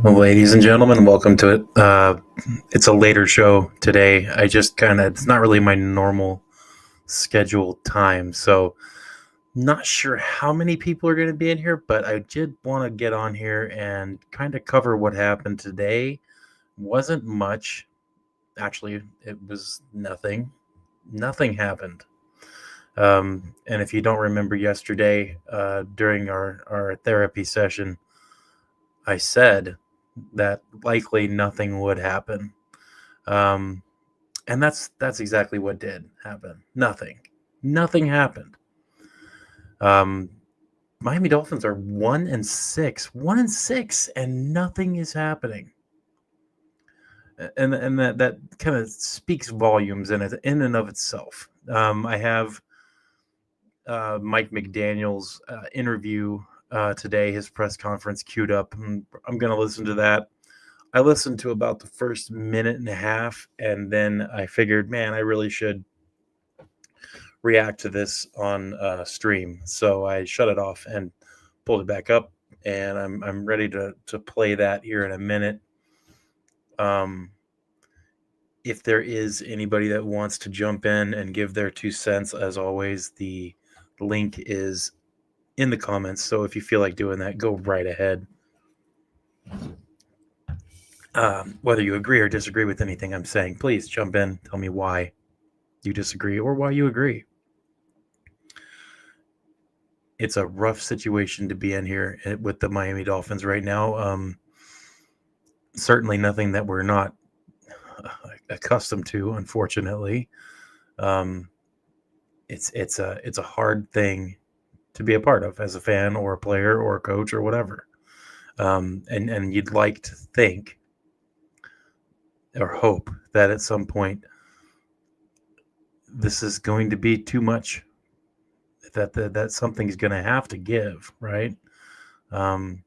Well, ladies and gentlemen, welcome to it. It's a later show today. It's not really my normal scheduled time. So, not sure how many people are going to be in here, but I did want to get on here and kind of cover what happened today. Wasn't much. Actually, it was nothing. Nothing happened. And if you don't remember yesterday, during our therapy session, I said that likely nothing would happen. Um, and that's exactly what did happen. Nothing happened. Um, Miami Dolphins are 1-6, and nothing is happening. And that kind of speaks volumes in and of itself. I have Mike McDaniel's interview today, his press conference queued up. I'm going to listen to that. I listened to about the first minute and a half, and then I figured, man, I really should react to this on stream. So I shut it off and pulled it back up, and I'm ready to play that here in a minute. If there is anybody that wants to jump in and give their 2 cents, as always, the link is in the comments. So if you feel like doing that, go right ahead. Whether you agree or disagree with anything I'm saying, please jump in. Tell me why you disagree or why you agree. It's a rough situation to be in here with the Miami Dolphins right now. Certainly nothing that we're not accustomed to, unfortunately. It's a hard thing to be a part of as a fan or a player or a coach or whatever. And you'd like to think or hope that at some point this is going to be too much, that something's going to have to give, right? In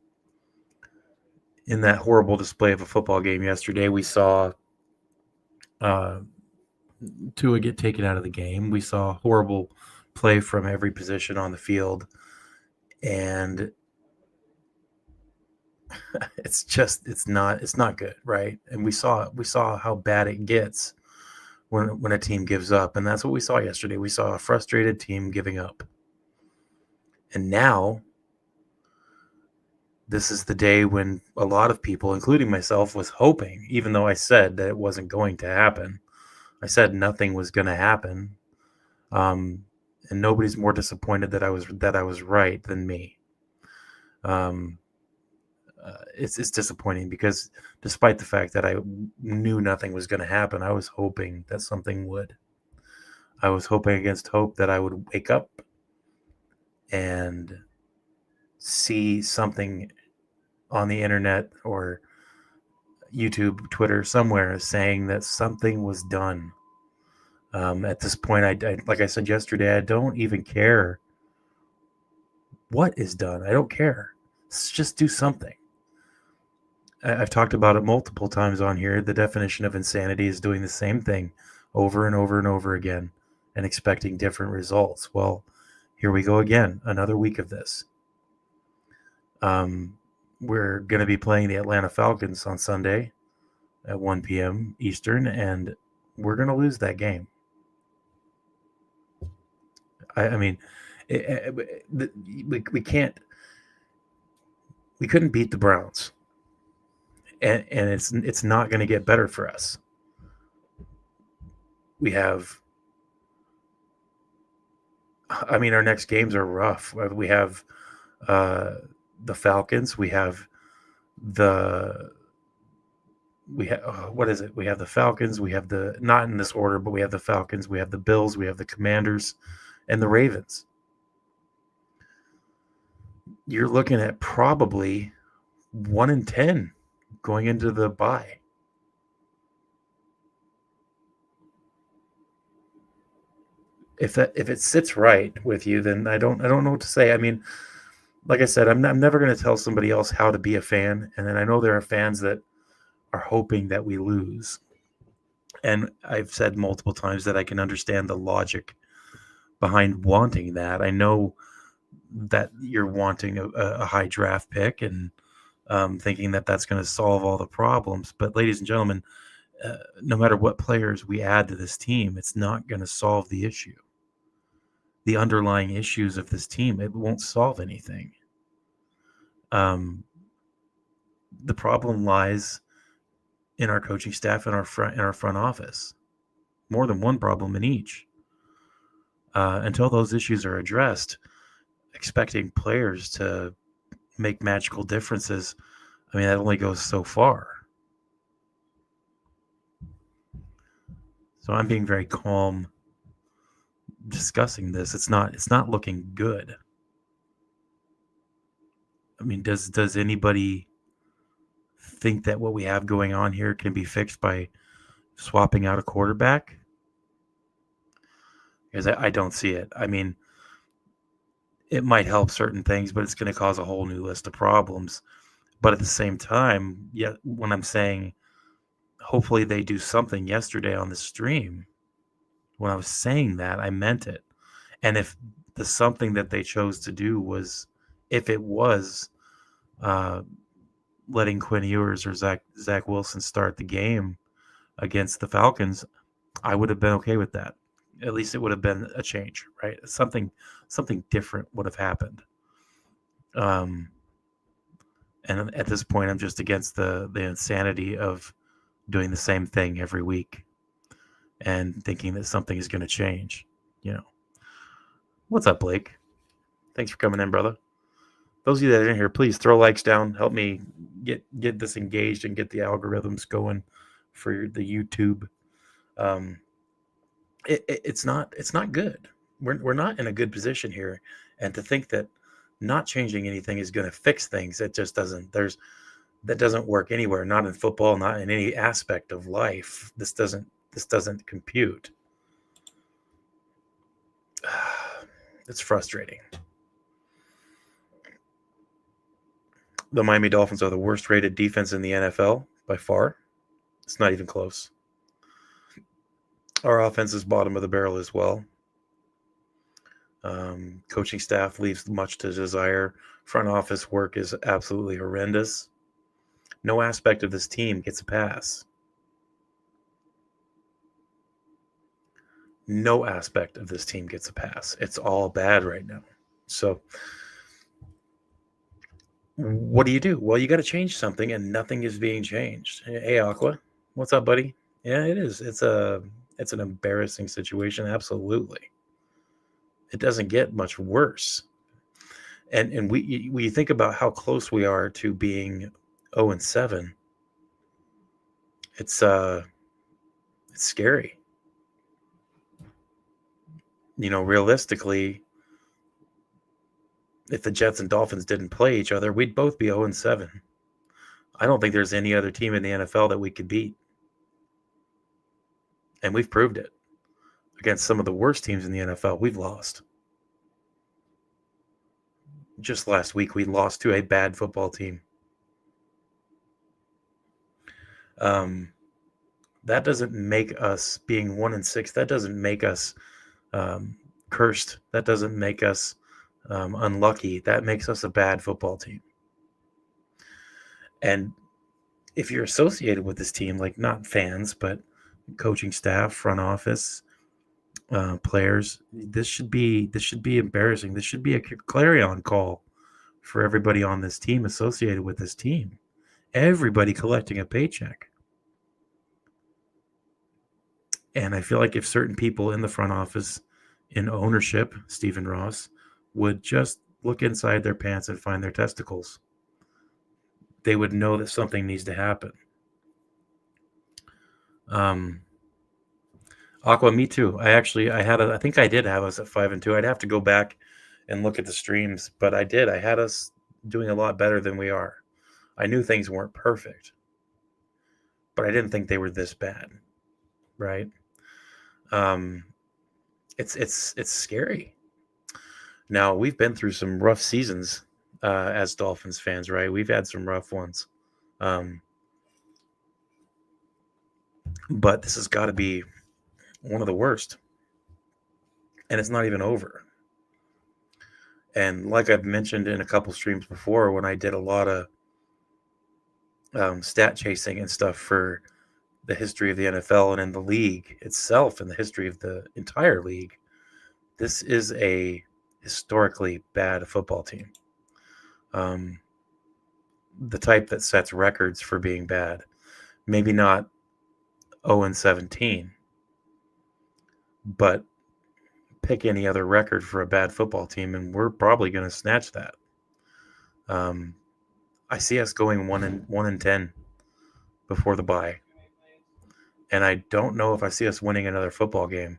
that horrible display of a football game yesterday, we saw Tua get taken out of the game. We saw horrible play from every position on the field, and it's not good, right? And we saw how bad it gets when a team gives up, and that's what we saw yesterday. We saw a frustrated team giving up, and now this is the day when a lot of people, including myself, was hoping, even though I said that it wasn't going to happen. I said nothing was going to happen, and nobody's more disappointed that I was right than me. It's disappointing because despite the fact that I knew nothing was going to happen, I was hoping that something would. I was hoping against hope that I would wake up and see something on the internet or YouTube, Twitter, somewhere saying that something was done. At this point, I like I said yesterday, I don't even care what is done. I don't care. Let's just do something. I've talked about it multiple times on here. The definition of insanity is doing the same thing over and over and over again and expecting different results. Well, here we go again. Another week of this. We're going to be playing the Atlanta Falcons on Sunday at 1 p.m. Eastern, and we're going to lose that game. We couldn't beat the Browns, and it's not going to get better for us. Our next games are rough. We have the Falcons. We have what is it? We have the Falcons. We have not in this order, but we have the Falcons. We have the Bills. We have the Commanders, and the Ravens. You're looking at probably 1-10 going into the bye. If it sits right with you, then I don't know what to say. I mean, like I said, I'm never going to tell somebody else how to be a fan, and then I know there are fans that are hoping that we lose. And I've said multiple times that I can understand the logic behind wanting that. I know that you're wanting a high draft pick, and thinking that that's going to solve all the problems. But, ladies and gentlemen, no matter what players we add to this team, it's not going to solve the issue. The underlying issues of this team, it won't solve anything. The problem lies in our coaching staff and our front office. More than one problem in each. Until those issues are addressed, expecting players to make magical differences, I mean, that only goes so far. So I'm being very calm discussing this. It's not looking good. I mean, does anybody think that what we have going on here can be fixed by swapping out a quarterback? Because I don't see it. I mean, it might help certain things, but it's going to cause a whole new list of problems. But at the same time, yeah, when I'm saying hopefully they do something yesterday on the stream, when I was saying that, I meant it. And if the something that they chose to do was, if it was letting Quinn Ewers or Zach Wilson start the game against the Falcons, I would have been okay with that. At least it would have been a change, right? Something different would have happened. And at this point, I'm just against the insanity of doing the same thing every week and thinking that something is going to change. You know, what's up, Blake? Thanks for coming in, brother. Those of you that are in here, please throw likes down. Help me get this engaged and get the algorithms going for the YouTube. It's not good. We're not in a good position here, and to think that not changing anything is going to fix things, it just doesn't. That doesn't work anywhere. Not in football, not in any aspect of life. This doesn't compute. It's frustrating. The Miami Dolphins are the worst rated defense in the NFL by far. It's not even close. Our offense is bottom of the barrel as well. Coaching staff leaves much to desire. Front office work is absolutely horrendous. No aspect of this team gets a pass. No aspect of this team gets a pass. It's all bad right now. So what do you do? Well, you got to change something, and nothing is being changed. Hey, Aqua, what's up, buddy? Yeah, it is. It's an embarrassing situation. Absolutely, it doesn't get much worse. And we think about how close we are to being 0-7. It's scary. You know, realistically, if the Jets and Dolphins didn't play each other, we'd both be 0-7. I don't think there's any other team in the NFL that we could beat. And we've proved it. Against some of the worst teams in the NFL, we've lost. Just last week, we lost to a bad football team. That doesn't make us being 1-6. That doesn't make us cursed. That doesn't make us unlucky. That makes us a bad football team. And if you're associated with this team, like not fans, but coaching staff, front office, players, this should be embarrassing. This should be a clarion call for everybody on this team associated with this team. Everybody collecting a paycheck. And I feel like if certain people in the front office, in ownership, Stephen Ross, would just look inside their pants and find their testicles, they would know that something needs to happen. Aqua, me too. I think I did have us at 5-2. I'd have to go back and look at the streams, but I did. I had us doing a lot better than we are. I knew things weren't perfect, but I didn't think they were this bad, right? It's scary. Now, we've been through some rough seasons as Dolphins fans, right? We've had some rough ones. But this has got to be one of the worst. And it's not even over. And like I've mentioned in a couple streams before, when I did a lot of stat chasing and stuff for the history of the NFL and in the league itself and the history of the entire league, this is a historically bad football team. The type that sets records for being bad. Maybe not 0-17, but pick any other record for a bad football team, and we're probably going to snatch that. I see us going 1-10 before the bye, and I don't know if I see us winning another football game.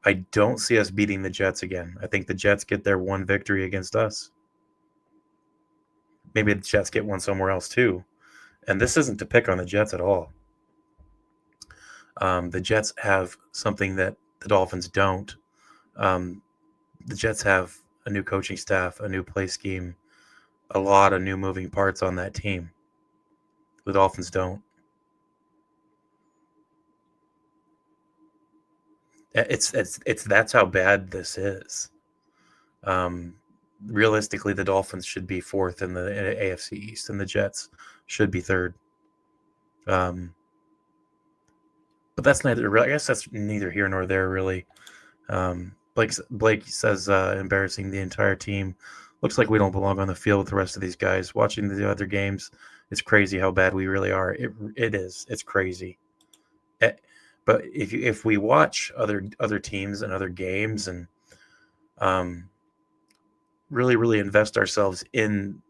I don't see us beating the Jets again. I think the Jets get their one victory against us. Maybe the Jets get one somewhere else too. And this isn't to pick on the Jets at all. The Jets have something that the Dolphins don't. The Jets have a new coaching staff, a new play scheme, a lot of new moving parts on that team. The Dolphins don't. It's that's how bad this is. Realistically, the Dolphins should be fourth in the AFC East, and the Jets should be third. But that's neither. I guess that's neither here nor there, really. Blake says embarrassing the entire team. Looks like we don't belong on the field with the rest of these guys. Watching the other games, it's crazy how bad we really are. It is. It's crazy. But if we watch other teams and other games and really invest ourselves in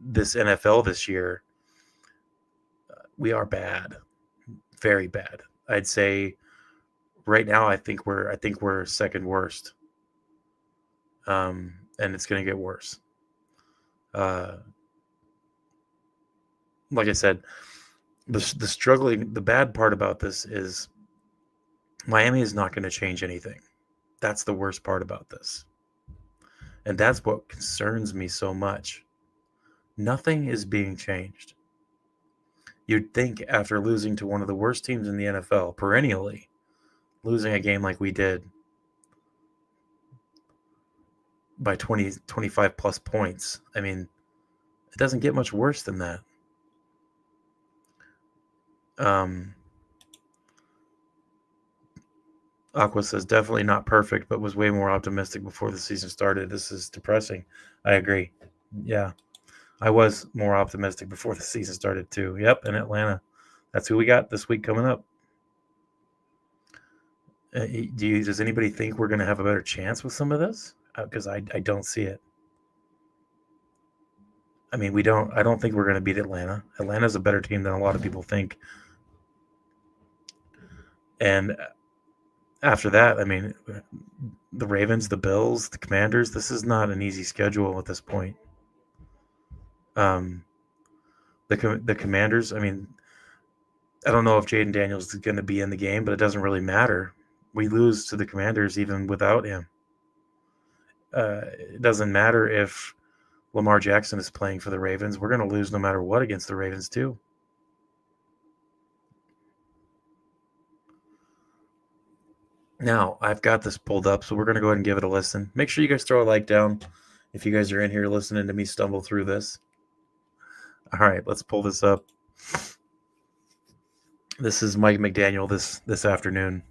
this NFL this year, we are bad, very bad. I'd say right now I think we're second worst, and it's going to get worse. Like I said, the bad part about this is Miami is not going to change anything. That's the worst part about this. And that's what concerns me so much. Nothing is being changed. You'd think after losing to one of the worst teams in the NFL, perennially, losing a game like we did by 20, 25 plus points, I mean, it doesn't get much worse than that. Aqua says definitely not perfect, but was way more optimistic before the season started. This is depressing. I agree. Yeah, I was more optimistic before the season started too. Yep, in Atlanta. That's who we got this week coming up. Does anybody think we're going to have a better chance with some of this? Because I don't see it. I mean, I don't think we're going to beat Atlanta. Atlanta's a better team than a lot of people think. And after that, I mean, the Ravens, the Bills, the Commanders, this is not an easy schedule at this point. The Commanders, I mean, I don't know if Jaden Daniels is going to be in the game, but it doesn't really matter. We lose to the Commanders even without him. It doesn't matter if Lamar Jackson is playing for the Ravens. We're going to lose no matter what against the Ravens too. Now, I've got this pulled up, so we're going to go ahead and give it a listen. Make sure you guys throw a like down if you guys are in here listening to me stumble through this. All right, let's pull this up. This is Mike McDaniel this afternoon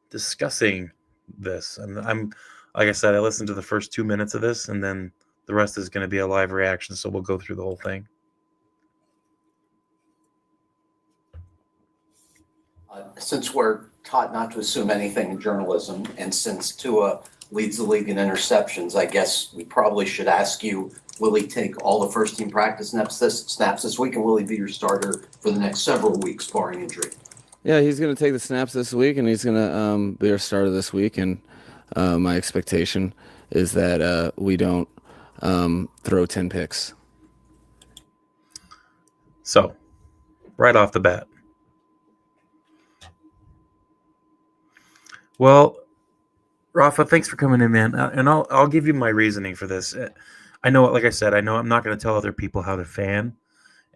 discussing this. And I'm like I said, I listened to the first 2 minutes of this, and then the rest is going to be a live reaction, so we'll go through the whole thing. Since we're taught not to assume anything in journalism, and since Tua leads the league in interceptions, I guess we probably should ask you, will he take all the first-team practice snaps this week, and will he be your starter for the next several weeks, barring injury? Yeah, he's going to take the snaps this week, and he's going to be our starter this week. And my expectation is that we don't throw 10 picks. So, right off the bat. Well, Rafa, thanks for coming in, man. And I'll give you my reasoning for this. I know, like I said, I know I'm not going to tell other people how to fan,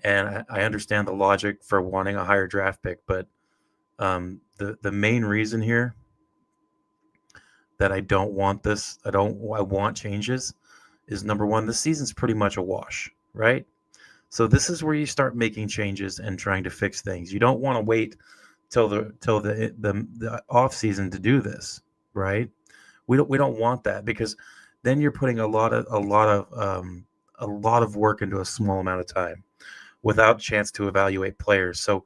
and I understand the logic for wanting a higher draft pick, but the main reason here that I don't want this, I want changes, is number one, this season's pretty much a wash, right? So this is where you start making changes and trying to fix things. You don't want to wait till the off season to do this, right? We don't want that, because then you're putting a lot of work into a small amount of time without a chance to evaluate players. So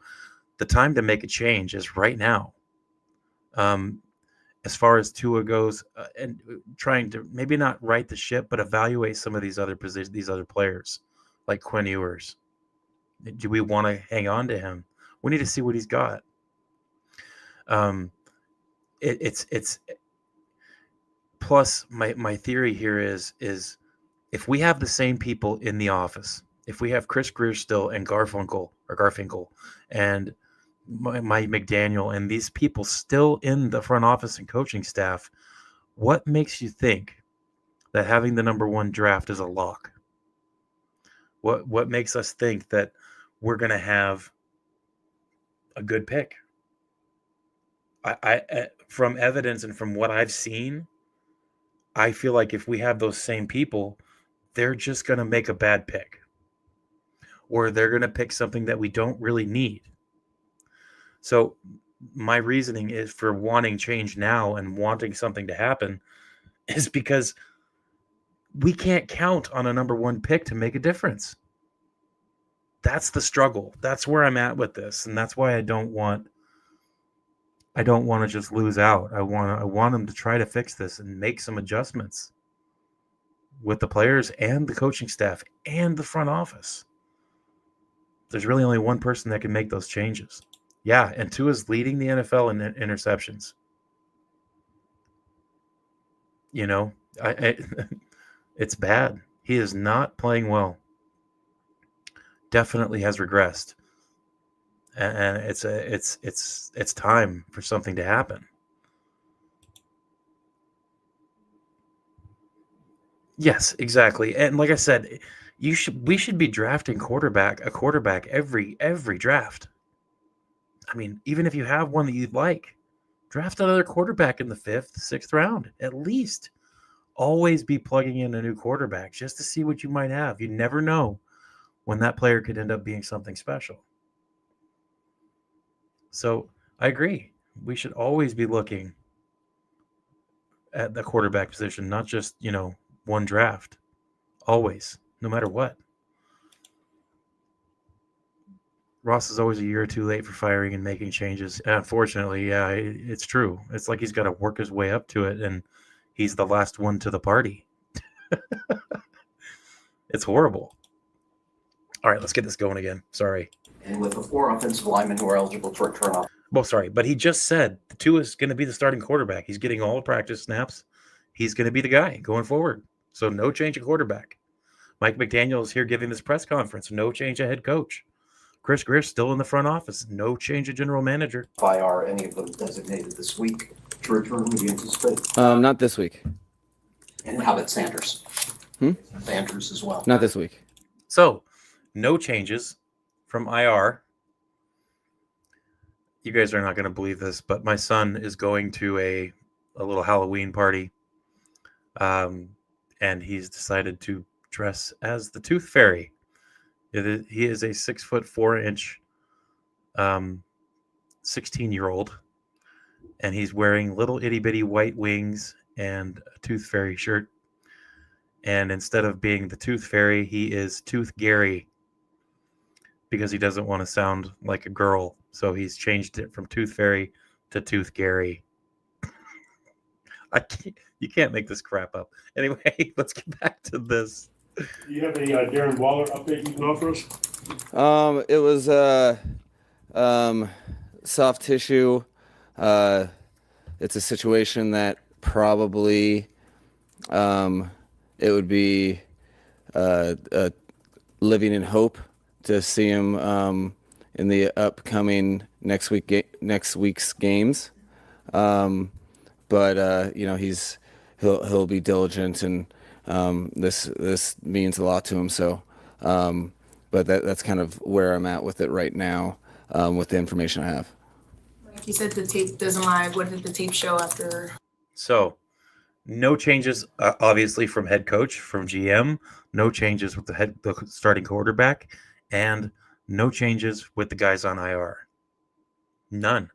the time to make a change is right now. As far as Tua goes, and trying to maybe not right the ship, but evaluate some of these other players, like Quinn Ewers. Do we want to hang on to him? We need to see what he's got. It's plus my theory here is if we have the same people in the office, if we have Chris Greer still and Garfinkel and Mike McDaniel and these people still in the front office and coaching staff, what makes you think that having the number 1 draft is a lock? What makes us think that we're going to have a good pick? I from evidence and from what I've seen, I feel like if we have those same people, they're just going to make a bad pick, or they're going to pick something that we don't really need. So my reasoning is for wanting change now and wanting something to happen is because we can't count on a number 1 pick to make a difference. That's the struggle. That's where I'm at with this, and that's why I don't want to just lose out. I want them to try to fix this and make some adjustments with the players and the coaching staff and the front office. There's really only one person that can make those changes. Yeah, and Tua's leading the NFL in interceptions. You know, it's bad. He is not playing well. Definitely has regressed, and it's time for something to happen. Yes, exactly. And like I said, we should be drafting a quarterback every draft. I mean, even if you have one that you'd like, draft another quarterback in the 5th, 6th round, at least. Always be plugging in a new quarterback just to see what you might have. You never know when that player could end up being something special. So I agree. We should always be looking at the quarterback position, not just, one draft. Always, no matter what. Ross is always a year or two late for firing and making changes. And unfortunately, yeah, it's true. It's like he's got to work his way up to it, and he's the last one to the party. It's horrible. All right, let's get this going again. Sorry. And with the 4 offensive linemen who are eligible for a turnoff. Well, sorry, but he just said Tua is going to be the starting quarterback. He's getting all the practice snaps. He's going to be the guy going forward. So no change of quarterback. Mike McDaniel is here giving this press conference. No change of head coach. Chris Greer still in the front office. No change of general manager. Are any of them designated this week to return? Would you anticipate? Not this week. And how about Sanders? Sanders as well. Not this week. So, no changes from IR. You guys are not going to believe this, but my son is going to a little Halloween party. And he's decided to dress as the Tooth Fairy. He is a 6'4" 16-year-old, and he's wearing little itty bitty white wings and a Tooth Fairy shirt. And instead of being the Tooth Fairy, he is Tooth Gary, because he doesn't want to sound like a girl. So he's changed it from Tooth Fairy to Tooth Gary. You can't make this crap up. Anyway, let's get back to this. Do you have any Darren Waller update you can offer us? It was soft tissue. It's a situation that probably it would be living in hope to see him in the upcoming next week's games. But he'll be diligent, and this means a lot to him. So, but that's kind of where I'm at with it right now, with the information I have. Like you said, the tape doesn't lie. What did the tape show after? So, no changes, obviously, from head coach, from GM. No changes with the starting quarterback, and no changes with the guys on IR. None.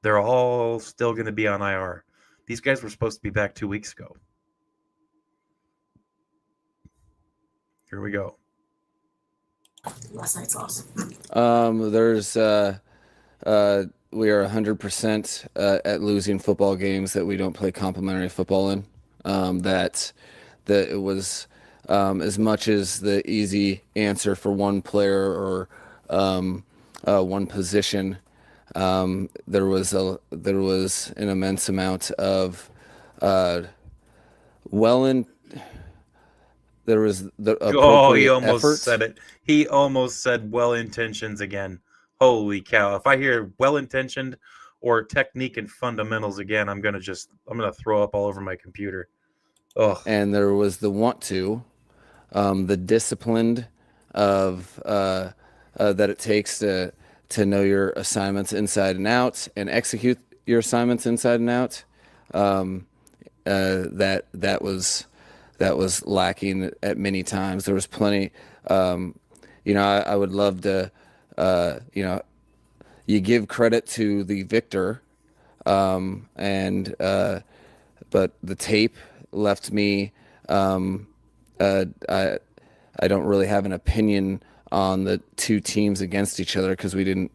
They're all still going to be on IR. These guys were supposed to be back 2 weeks ago. Here we go. Last night's loss. There's we are 100% at losing football games that we don't play complimentary football in. That it was as much as the easy answer for one player or one position. There was an immense amount of there was the He appropriate almost effort. said it. He almost said well-intentions again. Holy cow. If I hear well-intentioned or technique and fundamentals again, I'm going to throw up all over my computer. Oh, And there was the want to, the disciplined of that it takes to know your assignments inside and out and execute your assignments inside and out. That was lacking at many times. There was plenty. I would love to. You give credit to the victor, and but the tape left me. I don't really have an opinion on the two teams against each other because we didn't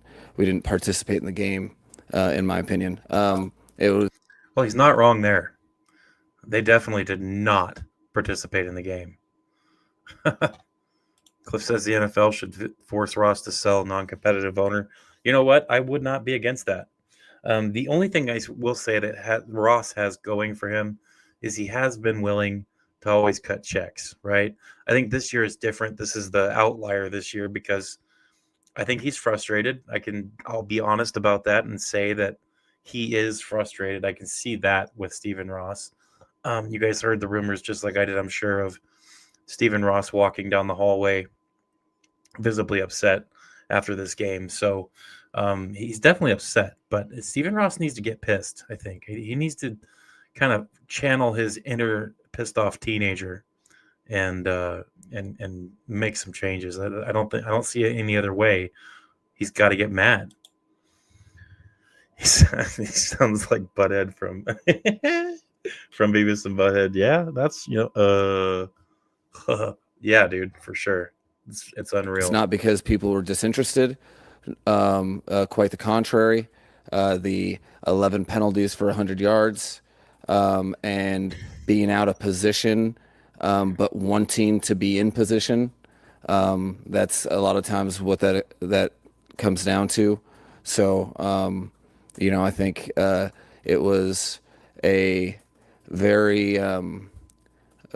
participate in the game. In my opinion, it was. well, he's not wrong there. They definitely did not participate in the game. Cliff says the NFL should force Ross to sell non-competitive owner. You know what? I would not be against that. The only thing I will say that Ross has going for him is he has been willing to always cut checks, right? I think this year is different. This is the outlier this year because I think he's frustrated. I'll be honest about that and say that he is frustrated. I can see that with Stephen Ross. You guys heard the rumors just like I did, I'm sure, of Stephen Ross walking down the hallway visibly upset after this game. So he's definitely upset, but Stephen Ross needs to get pissed. I think he needs to kind of channel his inner pissed off teenager and make some changes. I don't see it any other way. He's got to get mad. He sounds like Butthead from from Beavis and Butthead. Yeah, that's yeah, dude, for sure. It's unreal. It's not because people were disinterested. Quite the contrary. The 11 penalties for 100 yards and being out of position, but wanting to be in position. That's a lot of times what that comes down to. So, I think it was a very,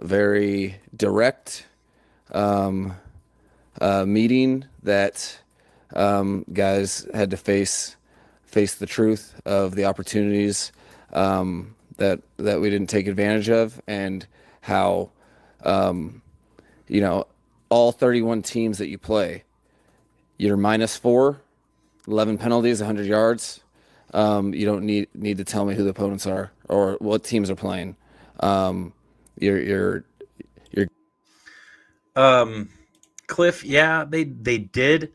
very direct meeting that guys had to face the truth of the opportunities that we didn't take advantage of, and how all 31 teams that you play, you're -4, 11 penalties, 100 yards. You don't need to tell me who the opponents are or what teams are playing. You're Cliff, yeah, they did,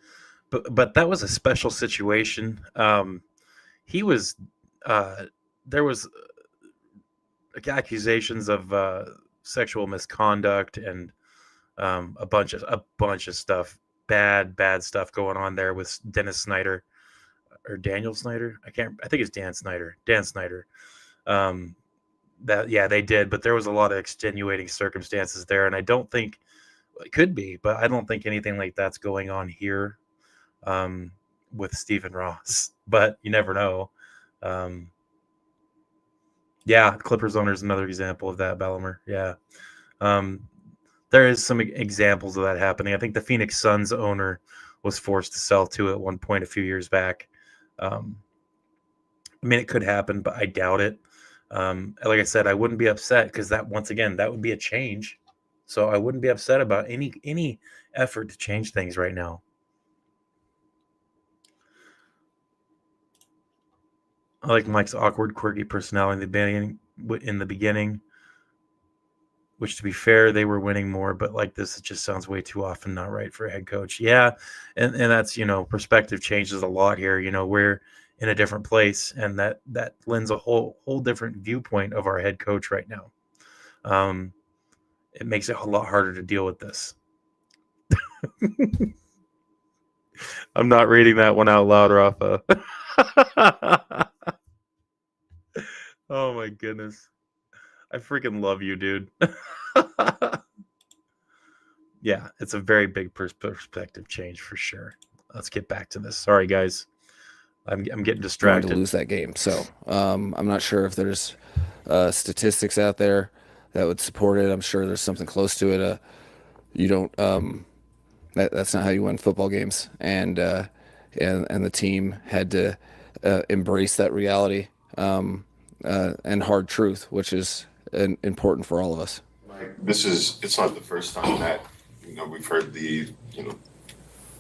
but that was a special situation. He was there was accusations of sexual misconduct and a bunch of stuff, bad stuff going on there with Dennis Snyder or Daniel Snyder. I think it's Dan Snyder. They did, but there was a lot of extenuating circumstances there, and I don't think it could be, but I don't think anything like that's going on here with Stephen Ross. But you never know. Clippers owner is another example of that, Bellimer. Yeah. There is some examples of that happening. I think the Phoenix Suns owner was forced to sell too at one point a few years back. It could happen, but I doubt it. Like I said, I wouldn't be upset because that would be a change. So I wouldn't be upset about any effort to change things right now. I like Mike's awkward, quirky personality in the beginning, which to be fair, they were winning more, but like this, it just sounds way too often not right for a head coach. Yeah, and that's perspective changes a lot here. We're in a different place, and that lends a whole different viewpoint of our head coach right now. It makes it a lot harder to deal with this. I'm not reading that one out loud, Rafa. Oh my goodness. I freaking love you, dude. Yeah, it's a very big perspective change for sure. Let's get back to this. Sorry, guys. I'm getting Going distracted. to lose that game. So I'm not sure if there's statistics out there that would support it. I'm sure there's something close to it. You don't. That's not how you win football games. And the team had to embrace that reality and hard truth, which is important for all of us. It's not the first time that we've heard the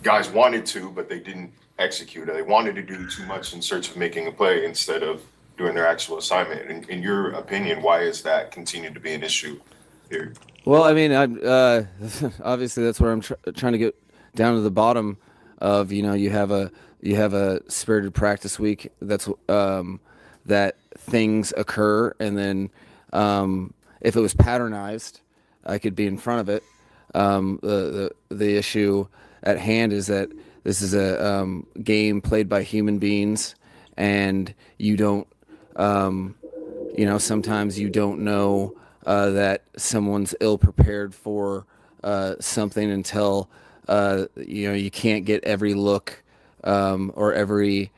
guys wanted to, but they didn't execute. They wanted to do too much in search of making a play instead of doing their actual assignment. In your opinion, why is that continued to be an issue here? Well, I mean, obviously that's where I'm trying to get down to the bottom of. You have a spirited practice week. That's that things occur, and then if it was patternized, I could be in front of it. The issue at hand is that this is a game played by human beings, and you don't, sometimes you don't know that someone's ill prepared for something until you can't get every look or every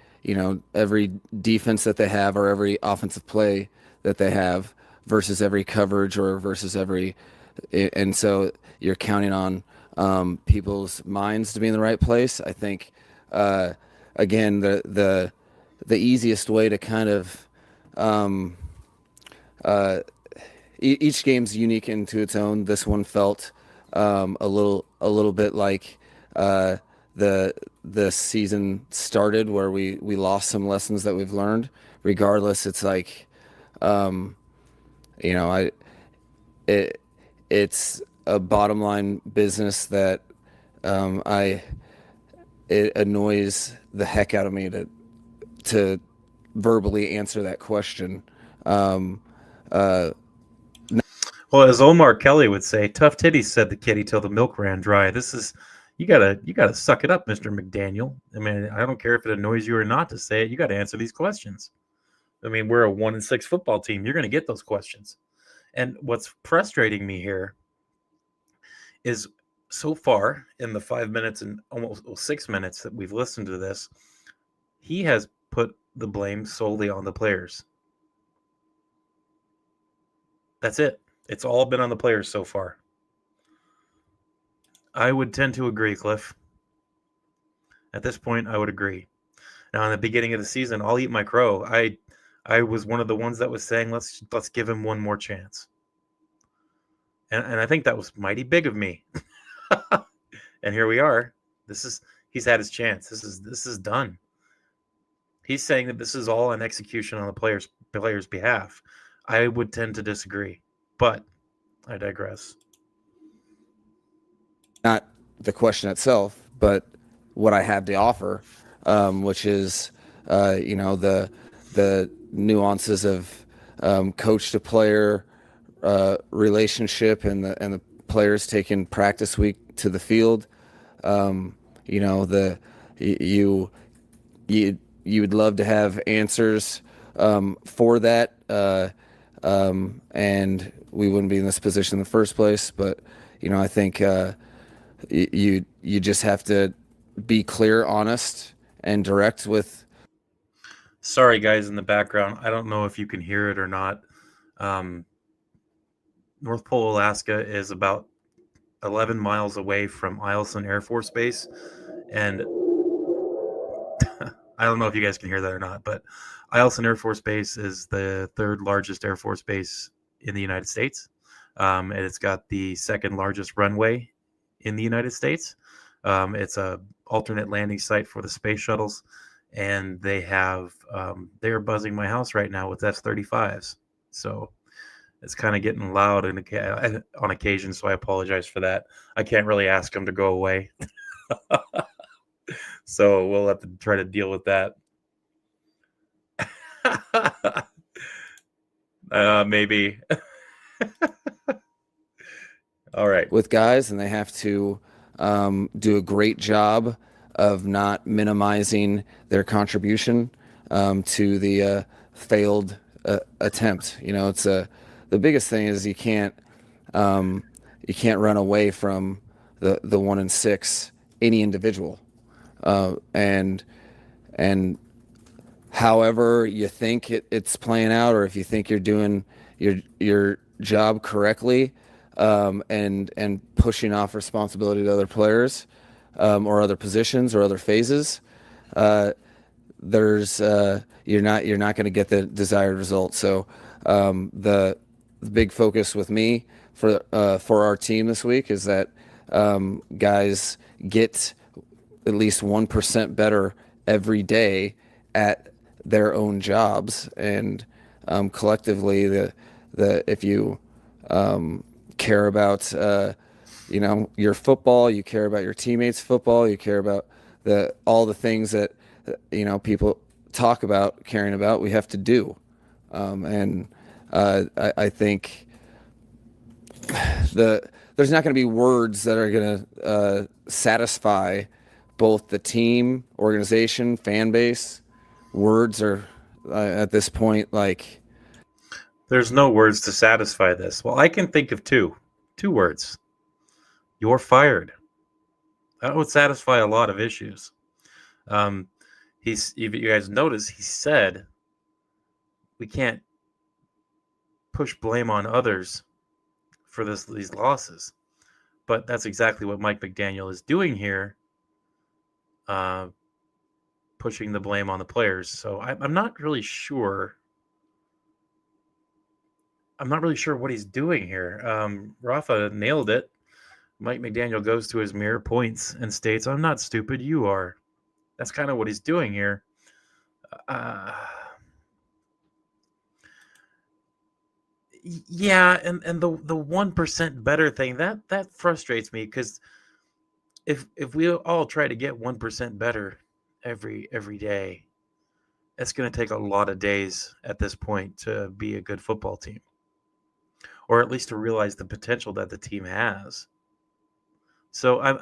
defense that they have or every offensive play that they have versus every coverage or versus every, and so you're counting on people's minds to be in the right place. I think again the easiest way to kind of each game's unique into its own. This one felt a little bit like the season started, where we lost some lessons that we've learned. Regardless, it's like it's a bottom line business that it annoys the heck out of me to verbally answer that question. Well, as Omar Kelly would say, tough titties, said the kitty till the milk ran dry. This is you gotta suck it up, Mr. McDaniel. I mean, I don't care if it annoys you or not to say it. You got to answer these questions. I mean, we're a 1-6 football team. You're going to get those questions. And what's frustrating me here is so far in the 5 minutes and almost 6 minutes that we've listened to this, he has put the blame solely on the players. That's it. It's all been on the players so far. I would tend to agree, Cliff. At this point, I would agree. Now, in the beginning of the season, I'll eat my crow. I was one of the ones that was saying, let's give him one more chance. And I think that was mighty big of me. And here we are. He's had his chance. This is done. He's saying that this is all an execution on the players' behalf. I would tend to disagree, but I digress. Not the question itself, but what I have to offer, which is, the nuances of coach to player relationship and the players taking practice week to the field. You would love to have answers for that, and we wouldn't be in this position in the first place. But I think you just have to be clear, honest, and direct with. Sorry, guys, in the background. I don't know if you can hear it or not. North Pole, Alaska is about 11 miles away from Eielson Air Force Base. And I don't know if you guys can hear that or not, but Eielson Air Force Base is the third largest Air Force base in the United States. And it's got the second largest runway in the United States. It's a alternate landing site for the space shuttles. And they have they're buzzing my house right now with F-35s. So It's kind of getting loud on occasion, so I apologize for that. I can't really ask him to go away. So we'll have to try to deal with that. Maybe. All right. With guys, and they have to do a great job of not minimizing their contribution to the failed attempt. It's the biggest thing is you can't run away from the 1-6, any individual, and however you think it's playing out, or if you think you're doing your job correctly, and pushing off responsibility to other players, or other positions or other phases, there's you're not going to get the desired result. So the big focus with me for our team this week is that guys get at least 1% better every day at their own jobs, and collectively, the if you care about your football, you care about your teammates' football, you care about all the things that people talk about caring about, we have to do, and I think there's not going to be words that are going to satisfy both the team, organization, fan base. Words are at this point like There's no words to satisfy this. Well, I can think of two words. You're fired. That would satisfy a lot of issues. If you guys notice, he said we can't push blame on others for these losses, but that's exactly what Mike McDaniel is doing here, pushing the blame on the players. So I'm not really sure. I'm not really sure what he's doing here. Rafa nailed it. Mike McDaniel goes to his mirror, points, and states, "I'm not stupid. You are." That's kind of what he's doing here. Yeah, and the 1% better thing that frustrates me, because if we all try to get 1% better every day, it's going to take a lot of days at this point to be a good football team, or at least to realize the potential that the team has. So I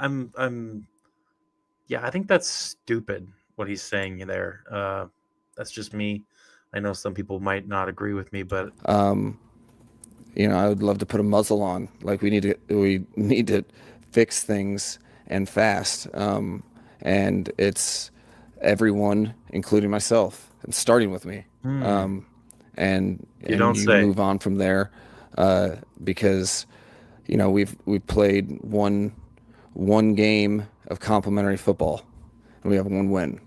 think that's stupid what he's saying there. That's just me. I know some people might not agree with me, but I would love to put a muzzle on. Like we need to fix things and fast. And it's everyone, including myself, and starting with me. And You don't you say. move on from there, because we've played one game of complimentary football, and we have one win.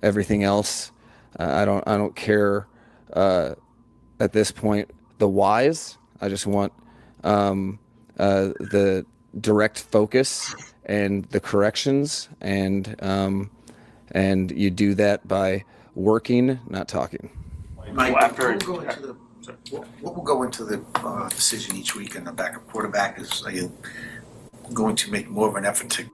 Everything else, I don't care at this point the whys. I just want the direct focus and the corrections, and you do that by working, not talking. Mike, after- what will go into the decision each week in the backup quarterback? Are you going to make more of an effort to?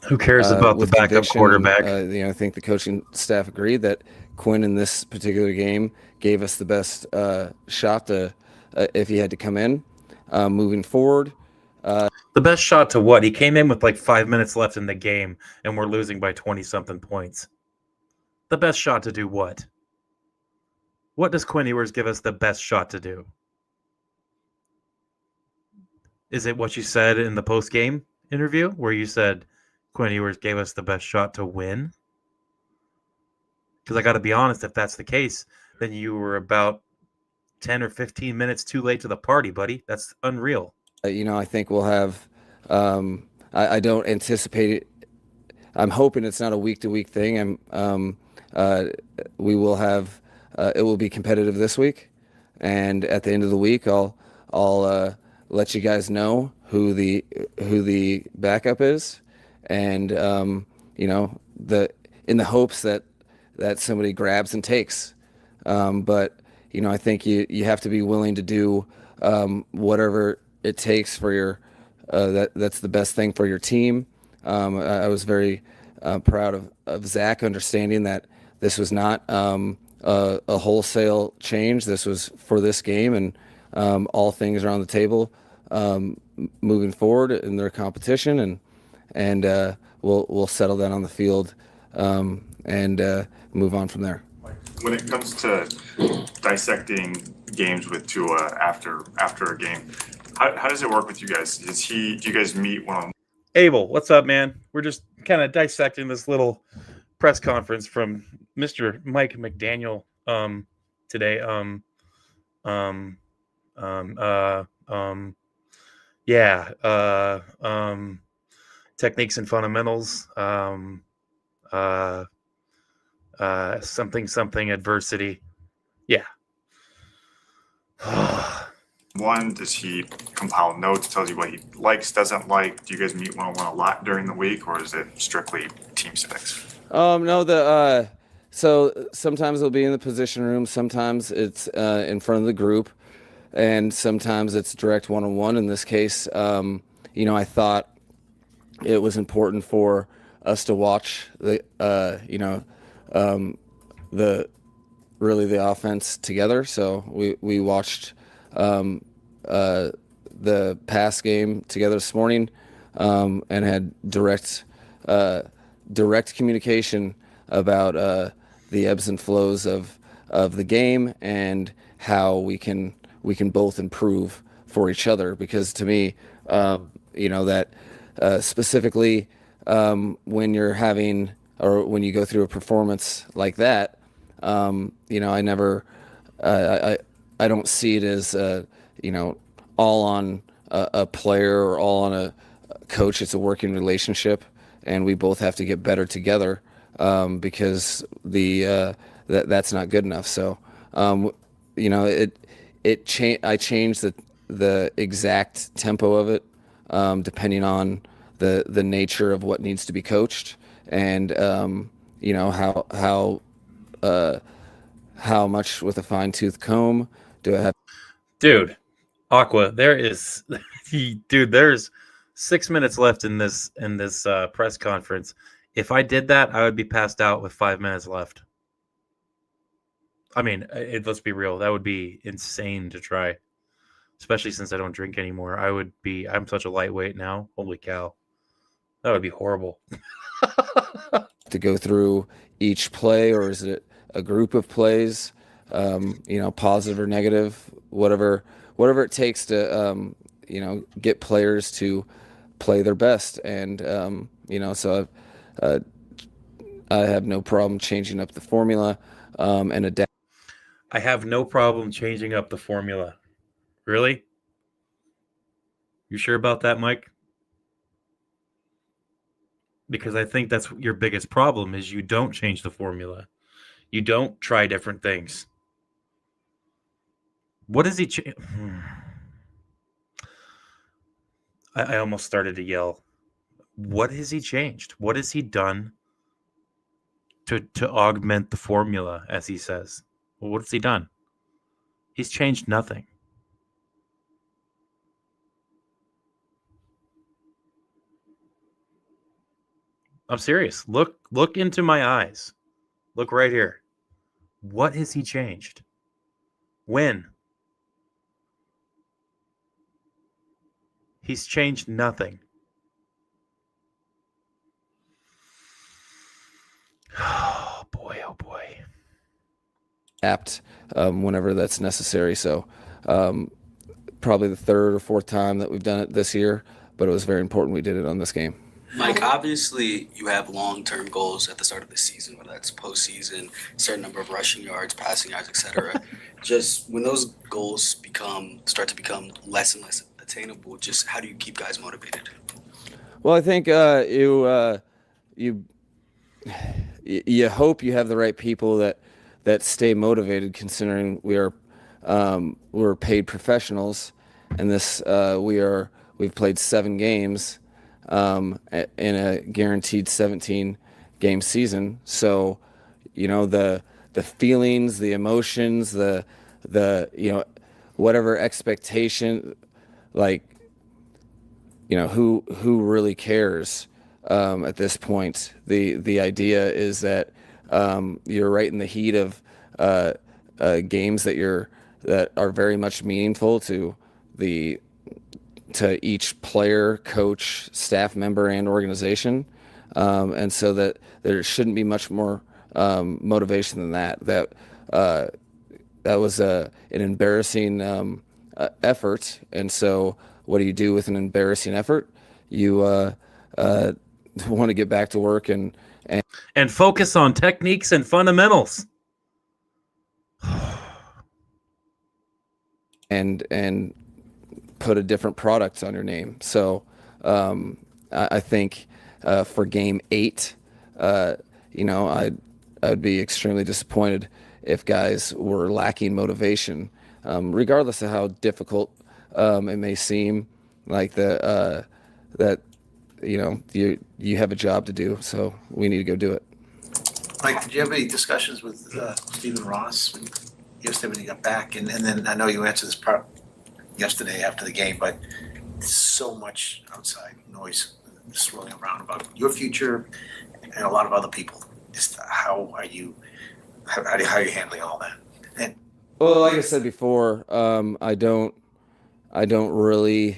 Who cares about the With backup conviction, quarterback? I think the coaching staff agreed that Quinn in this particular game gave us the best shot to, if he had to come in, moving forward. The best shot to what? He came in with like 5 minutes left in the game, and we're losing by 20-something points. The best shot to do what? What does Quinn Ewers give us the best shot to do? Is it what you said in the post-game interview, where you said Quinn Ewers gave us the best shot to win? Because I got to be honest, if that's the case, then you were about 10 or 15 minutes too late to the party, buddy. That's unreal. I think we'll have. I don't anticipate it. I'm hoping it's not a week-to-week thing. We will have. It will be competitive this week, and at the end of the week, I'll let you guys know who the backup is, and in the hopes that somebody grabs and takes. But I think you have to be willing to do whatever it takes for your that's the best thing for your team. I was very proud of Zach understanding that this was not a wholesale change. This was for this game, and all things are on the table moving forward in their competition, and we'll settle that on the field and move on from there. When it comes to dissecting games with Tua after a game, how does it work with you guys? Do you guys meet one on? Abel, what's up, man? We're just kind of dissecting this little press conference from Mr. Mike McDaniel today. Techniques and fundamentals. Something adversity. Yeah. One, does he compile notes, tells you what he likes, doesn't like? Do you guys meet one-on-one a lot during the week, or is it strictly team specs? No, so sometimes it'll be in the position room, sometimes it's in front of the group, and sometimes it's direct one-on-one. In this case, I thought it was important for us to watch the offense together. So we watched the pass game together this morning, and had direct communication about the ebbs and flows of the game and how we can both improve for each other. Because to me, that specifically when you're having, or when you go through a performance like that, I don't see it as all on a player or all on a coach. It's a working relationship, and we both have to get better together, because that's not good enough. So I changed the exact tempo of it depending on the nature of what needs to be coached, and how much with a fine-tooth comb do I have? Dude, Aqua, there's 6 minutes left in this press conference. If I did that, I would be passed out with 5 minutes left. I mean, let's be real. That would be insane to try, especially since I don't drink anymore. I'm such a lightweight now. Holy cow. That would be horrible. To go through each play, or is it a group of plays, positive or negative, whatever it takes to, get players to play their best. And, so I have no problem changing up the formula and adapt. I have no problem changing up the formula. Really? You sure about that, Mike? Because I think that's your biggest problem, is you don't change the formula. You don't try different things. What does he change? I almost started to yell. What has he changed? What has he done to augment the formula, as he says? Well, what has he done? He's changed nothing. I'm serious. Look into my eyes. Look right here. What has he changed? When? He's changed nothing. Oh boy, oh boy. Apt whenever that's necessary. So probably the third or fourth time that we've done it this year, but it was very important we did it on this game. Mike, obviously you have long-term goals at the start of the season, whether that's postseason, certain number of rushing yards, passing yards, etc. Just when those goals start to become less and less attainable, just how do you keep guys motivated? Well, I think you hope you have the right people that stay motivated, considering we're paid professionals, and we've played 7 games in a guaranteed 17 game season. So, the feelings, the emotions, the whatever expectation, like, who really cares at this point? The idea is that you're right in the heat of games that are very much meaningful to each player, coach, staff member, and organization, and so that there shouldn't be much more motivation than that. That was an embarrassing effort, and so what do you do with an embarrassing effort? You want to get back to work and focus on techniques and fundamentals. and put a different product on your name. So I think for game 8, I'd be extremely disappointed if guys were lacking motivation, regardless of how difficult it may seem. Like that you have a job to do, so we need to go do it. Mike, did you have any discussions with Stephen Ross yesterday when you got back? And then I know you answered this part yesterday after the game, but so much outside noise swirling around about your future and a lot of other people. Just how are you handling all that? And Well, like I said before, I don't really.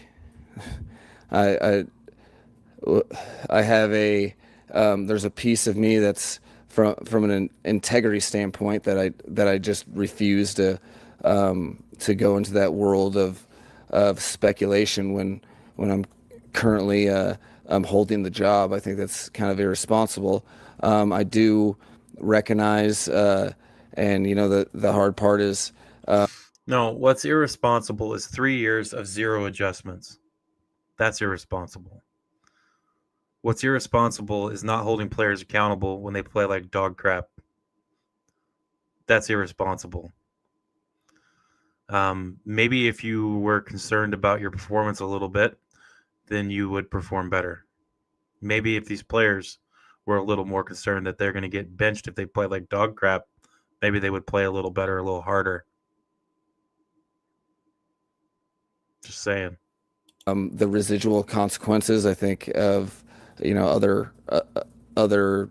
I have there's a piece of me that's from an integrity standpoint that I just refuse to go into that world of speculation when I'm currently I'm holding the job. I think that's kind of irresponsible. I do recognize, and the hard part is. No, what's irresponsible is 3 years of 0 adjustments. That's irresponsible. What's irresponsible is not holding players accountable when they play like dog crap. That's irresponsible. Maybe if you were concerned about your performance a little bit, then you would perform better. Maybe if these players were a little more concerned that they're going to get benched if they play like dog crap, maybe they would play a little better, a little harder. Just saying. The residual consequences, I think, of other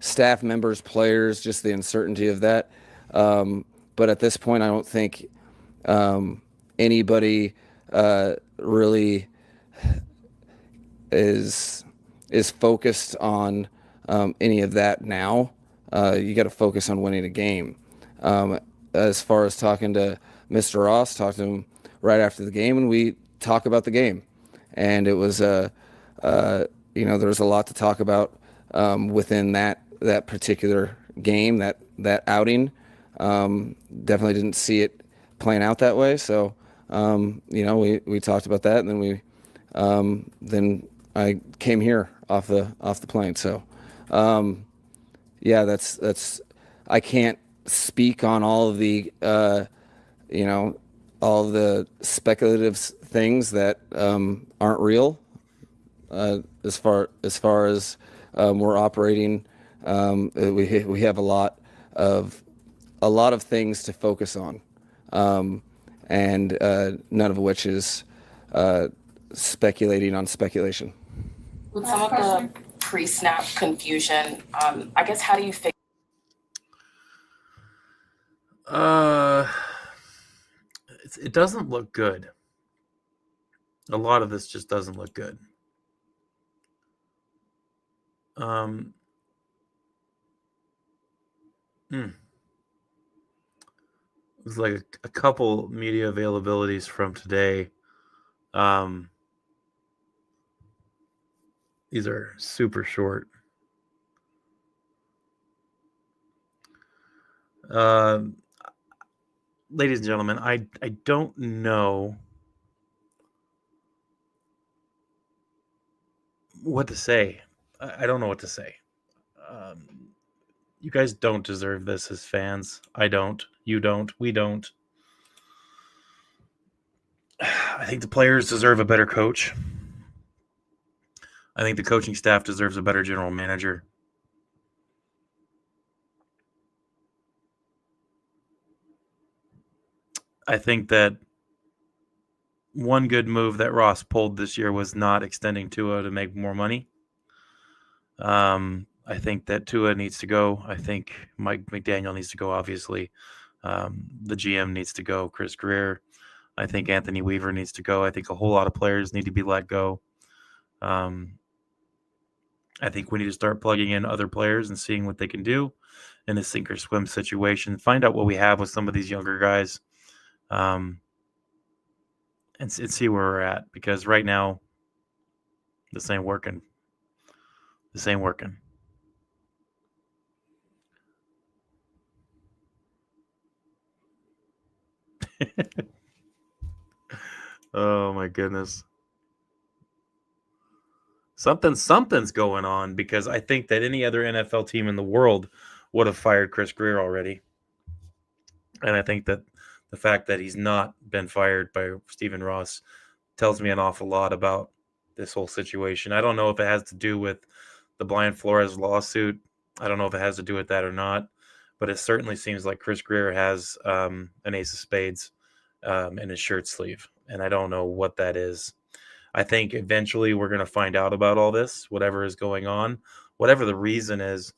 staff members, players, just the uncertainty of that. But at this point, I don't think anybody really is focused on any of that now. You got to focus on winning a game. As far as talking to Mr. Ross, talked to him right after the game, and we talk about the game. And it was there was a lot to talk about within that particular game, that outing. Definitely didn't see it playing out that way. So we talked about that, and then then I came here off the plane. So that's I can't speak on all of the all of the speculative things that aren't real. As far as we're operating, we have a lot of things to focus on, and none of which is speculating on speculation. With some of the pre-snap confusion, I guess how do you fix? It doesn't look good. A lot of this just doesn't look good. It's like a couple media availabilities from today. These are super short. Ladies and gentlemen, I don't know what to say. I don't know what to say. You guys don't deserve this as fans. I don't. You don't. We don't. I think the players deserve a better coach. I think the coaching staff deserves a better general manager. I think that one good move that Ross pulled this year was not extending Tua to make more money. I think that Tua needs to go. I think Mike McDaniel needs to go, obviously. The GM needs to go, Chris Greer. I think Anthony Weaver needs to go. I think a whole lot of players need to be let go. I think we need to start plugging in other players and seeing what they can do in a sink or swim situation. Find out what we have with some of these younger guys, and see where we're at. Because right now, this ain't working. This ain't working. Oh my goodness. Something's going on, because I think that any other NFL team in the world would have fired Chris Greer already. And I think that the fact that he's not been fired by Stephen Ross tells me an awful lot about this whole situation. I don't know if it has to do with the Brian Flores lawsuit. I don't know if it has to do with that or not, but it certainly seems like Chris Greer has an ace of spades in his shirt sleeve, and I don't know what that is. I think eventually we're going to find out about all this, whatever is going on, whatever the reason is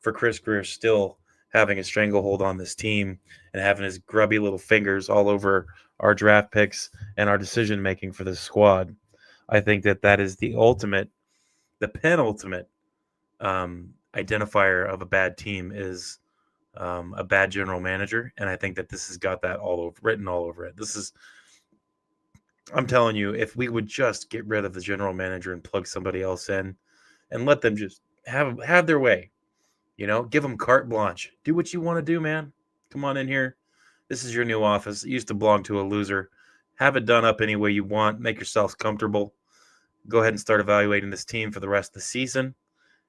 for Chris Greer still having a stranglehold on this team and having his grubby little fingers all over our draft picks and our decision making for this squad. I think that is the penultimate identifier of a bad team is a bad general manager, and I think that this has got that written all over it. I'm telling you, if we would just get rid of the general manager and plug somebody else in and let them just have their way, give them carte blanche. Do what you want to do, man. Come on in here. This is your new office. It used to belong to a loser. Have it done up any way you want. Make yourselves comfortable. Go ahead and start evaluating this team for the rest of the season.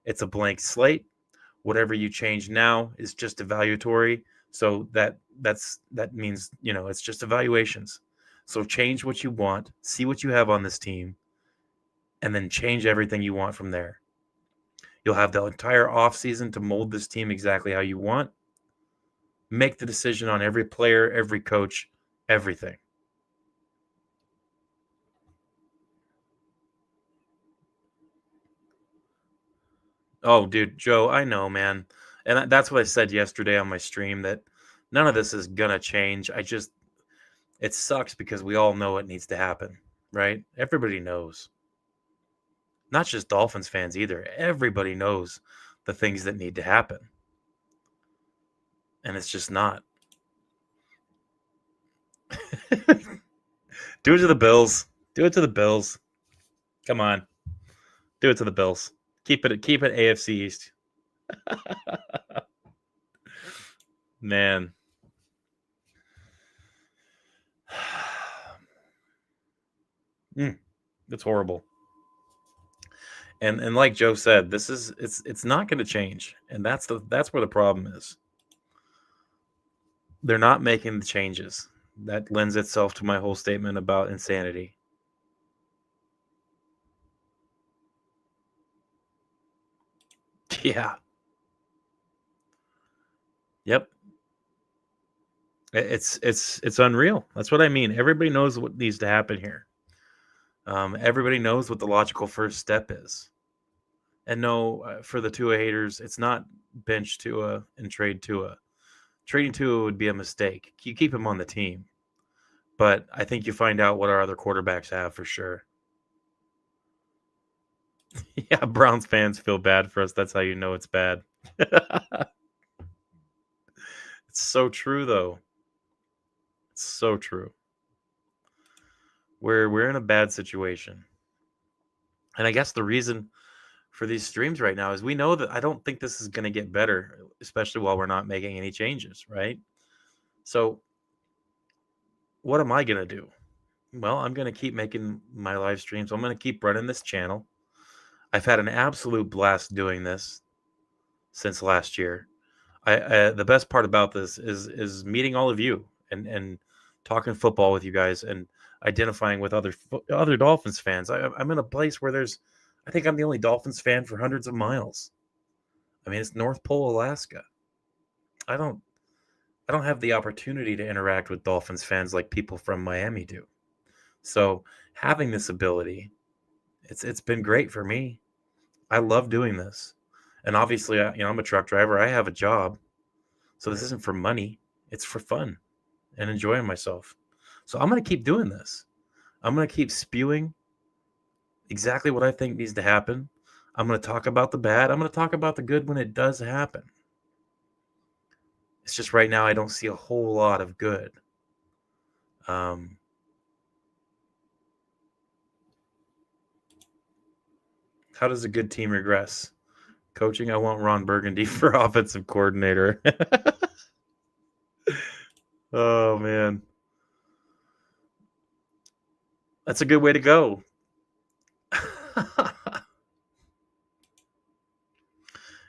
It's a blank slate. Whatever you change now is just evaluatory. So that means, it's just evaluations. So change what you want, see what you have on this team, and then change everything you want from there. You'll have the entire offseason to mold this team exactly how you want. Make the decision on every player, every coach, everything. Oh, dude, Joe, I know, man. And that's what I said yesterday on my stream, that none of this is going to change. It sucks because we all know it needs to happen, right? Everybody knows. Not just Dolphins fans either. Everybody knows the things that need to happen. And it's just not. Do it to the Bills. Do it to the Bills. Come on. Do it to the Bills. Keep it AFC East. Man. It's horrible. And like Joe said, it's not going to change. And that's where the problem is. They're not making the changes. That lends itself to my whole statement about insanity. Yeah. Yep. It's unreal. That's what I mean. Everybody knows what needs to happen here. Everybody knows what the logical first step is. And no, for the Tua haters, it's not bench Tua and trade Tua. Trading Tua would be a mistake. You keep him on the team. But I think you find out what our other quarterbacks have for sure. Yeah, Browns fans feel bad for us. That's how you know it's bad. It's so true, though. It's so true. We're in a bad situation. And I guess the reason for these streams right now is we know that I don't think this is going to get better, especially while we're not making any changes, right? So what am I going to do? Well, I'm going to keep making my live streams. I'm going to keep running this channel. I've had an absolute blast doing this since last year. The best part about this is meeting all of you and talking football with you guys and identifying with other Dolphins fans. I'm in a place where I think I'm the only Dolphins fan for hundreds of miles. I mean, it's North Pole, Alaska. I don't have the opportunity to interact with Dolphins fans like people from Miami do. So having this ability, it's been great for me. I love doing this. And obviously, I'm a truck driver. I have a job. So this isn't for money. It's for fun and enjoying myself. So I'm going to keep doing this. I'm going to keep spewing exactly what I think needs to happen. I'm going to talk about the bad. I'm going to talk about the good when it does happen. It's just right now I don't see a whole lot of good. Um, how does a good team regress? Coaching, I want Ron Burgundy for offensive coordinator. Oh, man. That's a good way to go.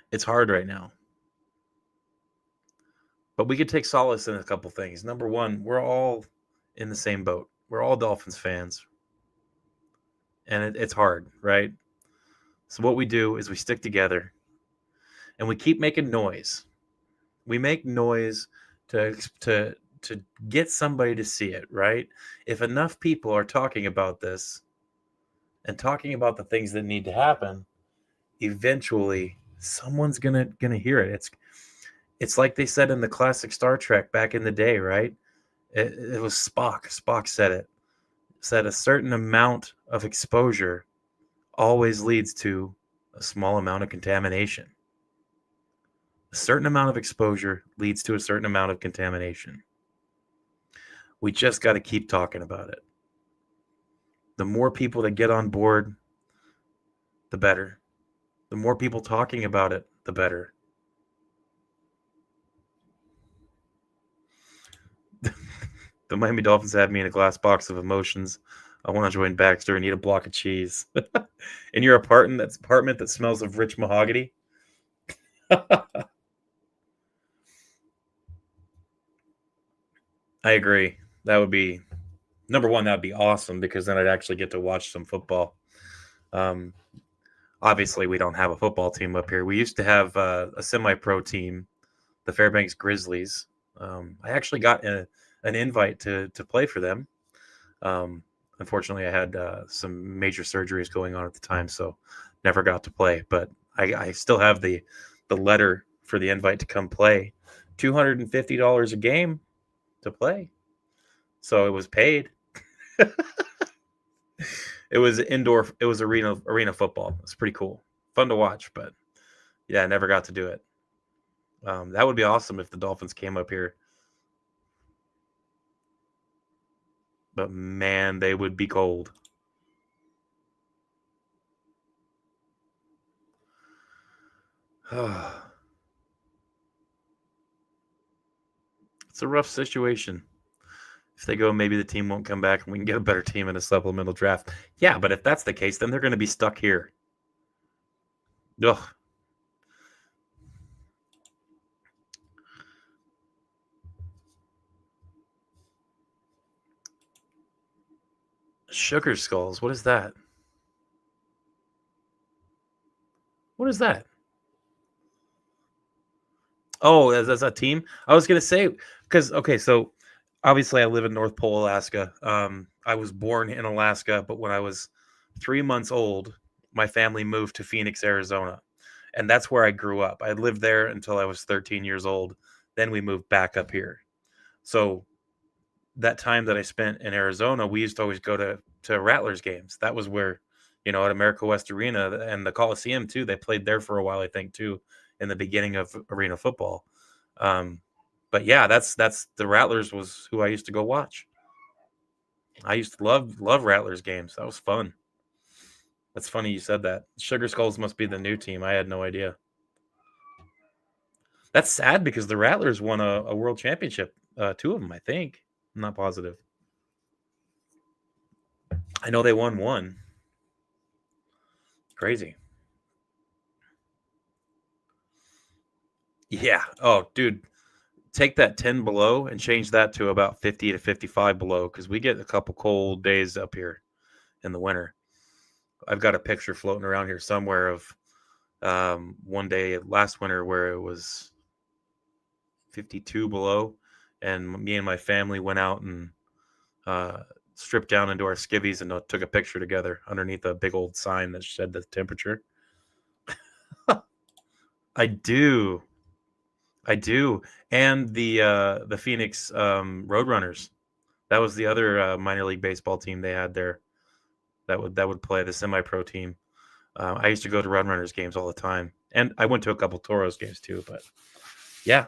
It's hard right now. But we could take solace in a couple things. Number one, we're all in the same boat. We're all Dolphins fans. And it's hard, right? So what we do is we stick together and we keep making noise. We make noise to get somebody to see it, right? If enough people are talking about this and talking about the things that need to happen, eventually someone's gonna hear it. It's like they said in the classic Star Trek back in the day, right? It was Spock. Spock said it. Said a certain amount of exposure always leads to a small amount of contamination. A certain amount of exposure leads to a certain amount of contamination. We just got to keep talking about it. The more people that get on board, the better. The more people talking about it, the better. The Miami Dolphins had me in a glass box of emotions. I want to join Baxter and eat a block of cheese. In your apartment that smells of rich mahogany. I agree. That would be number one. That would be awesome because then I'd actually get to watch some football. Obviously, we don't have a football team up here. We used to have a semi-pro team, the Fairbanks Grizzlies. I actually got an invite to play for them. Unfortunately, I had some major surgeries going on at the time, so never got to play. But I still have the letter for the invite to come play. $250 a game to play. So it was paid. It was indoor. It was arena football. It's pretty cool, fun to watch. But yeah, I never got to do it. That would be awesome if the Dolphins came up here. But man, they would be cold. It's a rough situation. If they go, maybe the team won't come back and we can get a better team in a supplemental draft. Yeah, but if that's the case, then they're going to be stuck here. Ugh. Sugar Skulls. What is that? What is that? Oh, that's a team? I was going to say, because, okay, so obviously I live in North Pole, Alaska. I was born in Alaska, but when I was 3 months old, my family moved to Phoenix, Arizona. And that's where I grew up. I lived there until I was 13 years old. Then we moved back up here. So that time that I spent in Arizona, we used to always go to Rattlers games. That was where, at America West Arena and the Coliseum too. They played there for a while, I think, too, in the beginning of arena football. But yeah, that's the Rattlers was who I used to go watch. I used to love Rattlers games. That was fun. That's funny you said that. Sugar Skulls must be the new team. I had no idea. That's sad because the Rattlers won a world championship. Two of them, I think. I'm not positive. I know they won one. Crazy. Yeah. Oh, dude. Take that 10 below and change that to about 50 to 55 below because we get a couple cold days up here in the winter. I've got a picture floating around here somewhere of one day last winter where it was 52 below. and me and my family went out and stripped down into our skivvies and took a picture together underneath a big old sign that said the temperature. I do. I do. And the Phoenix Roadrunners. That was the other minor league baseball team they had there that would play, the semi-pro team. I used to go to Roadrunners games all the time, and I went to a couple Toros games too. But yeah,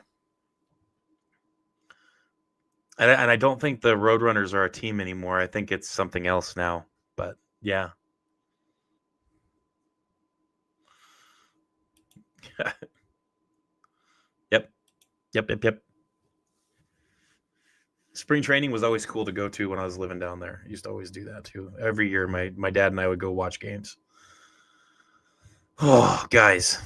and I don't think the Roadrunners are a team anymore. I think it's something else now. But yeah. Yep. Yep. Spring training was always cool to go to when I was living down there. I used to always do that too. Every year, my dad and I would go watch games. Oh, guys,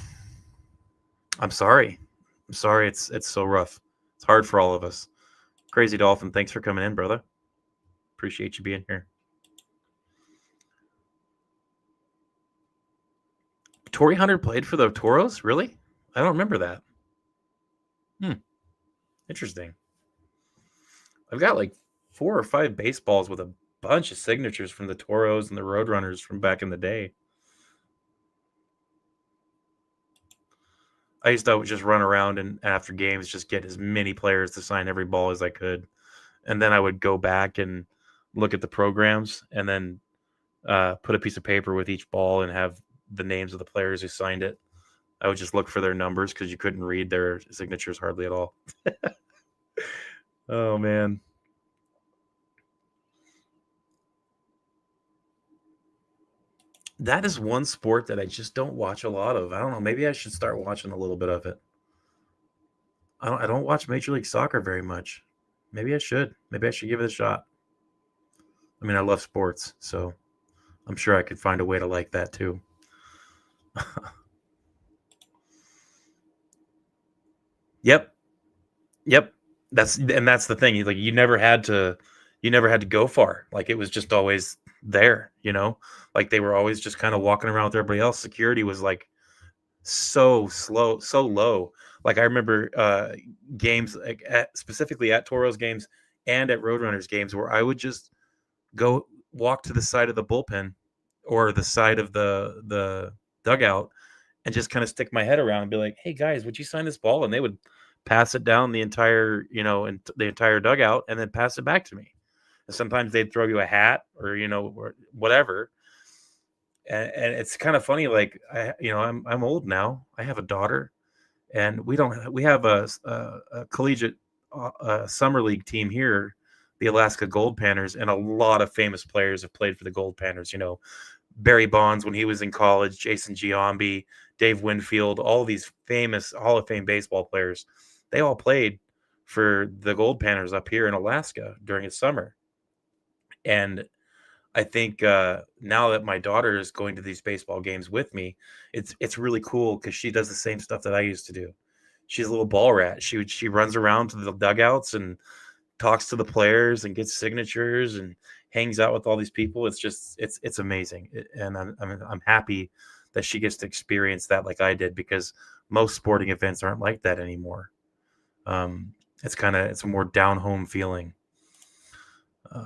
I'm sorry. I'm sorry. It's so rough. It's hard for all of us. Crazy Dolphin, thanks for coming in, brother. Appreciate you being here. Torrey Hunter played for the Toros? Really? I don't remember that. Interesting. I've got like 4 or 5 baseballs with a bunch of signatures from the Toros and the Roadrunners from back in the day. I used to just run around and after games just get as many players to sign every ball as I could. And then I would go back and look at the programs and then put a piece of paper with each ball and have the names of the players who signed it. I would just look for their numbers because you couldn't read their signatures hardly at all. Oh, man. That is one sport that I just don't watch a lot of. I don't know. Maybe I should start watching a little bit of it. I don't watch Major League Soccer very much. Maybe I should. Maybe I should give it a shot. I mean, I love sports, so I'm sure I could find a way to like that too. Yep. That's the thing. Like you never had to go far. Like it was just always there, Like they were always just kind of walking around with everybody else. Security was like so slow, so low. Like I remember games like specifically at Toros games and at Roadrunners games where I would just go walk to the side of the bullpen or the side of the dugout and just kind of stick my head around and be like, "Hey guys, would you sign this ball?" And they would pass it down the entire, the entire dugout and then pass it back to me. And sometimes they'd throw you a hat or, or whatever. And it's kind of funny. Like I'm old now. I have a daughter, and we have a collegiate summer league team here, the Alaska Gold Panthers, and a lot of famous players have played for the Gold Panthers. Barry Bonds when he was in college, Jason Giambi, Dave Winfield, all these famous Hall of Fame baseball players. They all played for the Gold Panthers up here in Alaska during the summer. And I think now that my daughter is going to these baseball games with me, it's really cool because she does the same stuff that I used to do. She's a little ball rat. She runs around to the dugouts and talks to the players and gets signatures and hangs out with all these people. It's amazing, and I'm happy that she gets to experience that like I did because most sporting events aren't like that anymore. It's a more down home feeling.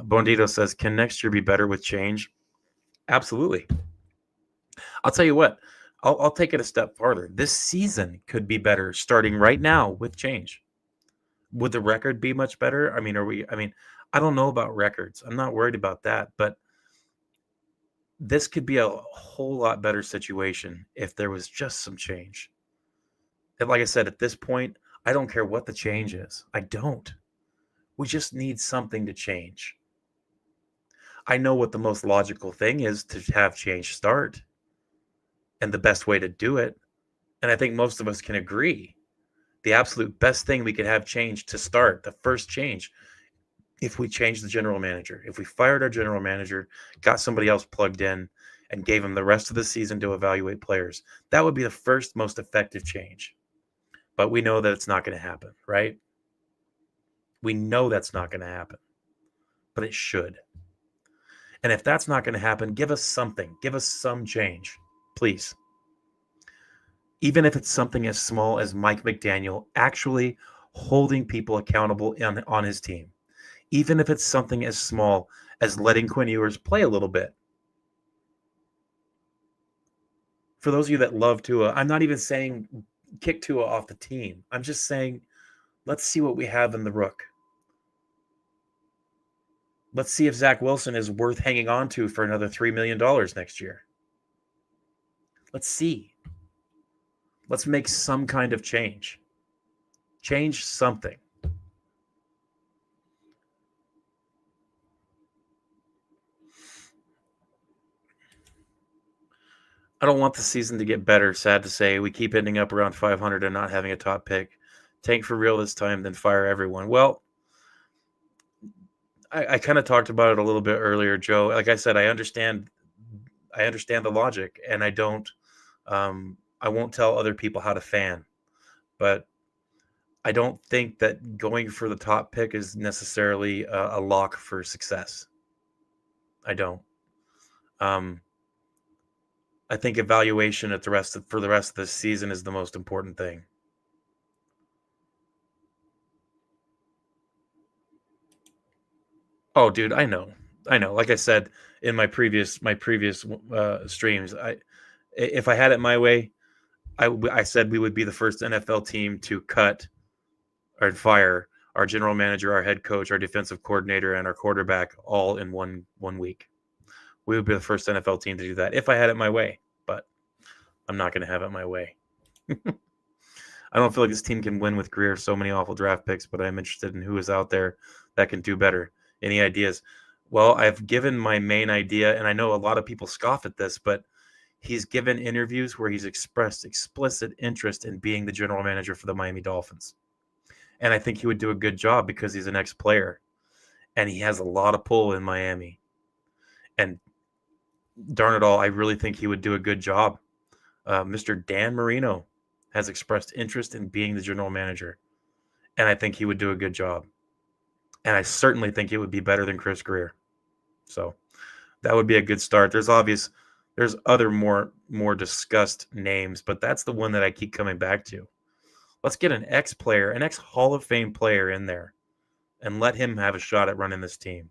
Bondito says, "Can next year be better with change?" Absolutely. I'll tell you what. I'll take it a step farther. This season could be better starting right now with change. Would the record be much better? I mean, I don't know about records. I'm not worried about that, but this could be a whole lot better situation if there was just some change. And like I said, at this point, I don't care what the change is. I don't. We just need something to change. I know what the most logical thing is to have change start and the best way to do it. And I think most of us can agree. The absolute best thing we could have change to start, the first change, if we changed the general manager, if we fired our general manager, got somebody else plugged in, and gave him the rest of the season to evaluate players, that would be the first most effective change. But we know that it's not going to happen, right? We know that's not going to happen, but it should. And if that's not going to happen, give us something. Give us some change, please. Even if it's something as small as Mike McDaniel actually holding people accountable on his team, even if it's something as small as letting Quinn Ewers play a little bit. For those of you that love Tua, I'm not even saying kick Tua off the team. I'm just saying let's see what we have in the rook. Let's see if Zach Wilson is worth hanging on to for another $3 million next year. Let's see. Let's make some kind of change. Change something. I don't want the season to get better, sad to say. We keep ending up around 500 and not having a top pick. Tank for real this time, then fire everyone. Well, I kind of talked about it a little bit earlier, Joe. Like I said, I understand the logic, and I won't tell other people how to fan. But I don't think that going for the top pick is necessarily a lock for success. I don't. I think evaluation for the rest of the season is the most important thing. Oh, dude, I know. Like I said in my previous streams, if I had it my way, I said we would be the first NFL team to cut or fire our general manager, our head coach, our defensive coordinator, and our quarterback all in one week. We would be the first NFL team to do that if I had it my way, but I'm not going to have it my way. I don't feel like this team can win with Greer. So many awful draft picks, but I'm interested in who is out there that can do better. Any ideas? Well, I've given my main idea, and I know a lot of people scoff at this, but he's given interviews where he's expressed explicit interest in being the general manager for the Miami Dolphins. And I think he would do a good job because he's an ex-player, and he has a lot of pull in Miami. And darn it all, I really think he would do a good job. Mr. Dan Marino has expressed interest in being the general manager, and I think he would do a good job. And I certainly think it would be better than Chris Greer. So that would be a good start. There's other more discussed names, but that's the one that I keep coming back to. Let's get an ex-player, an ex-Hall of Fame player in there, and let him have a shot at running this team.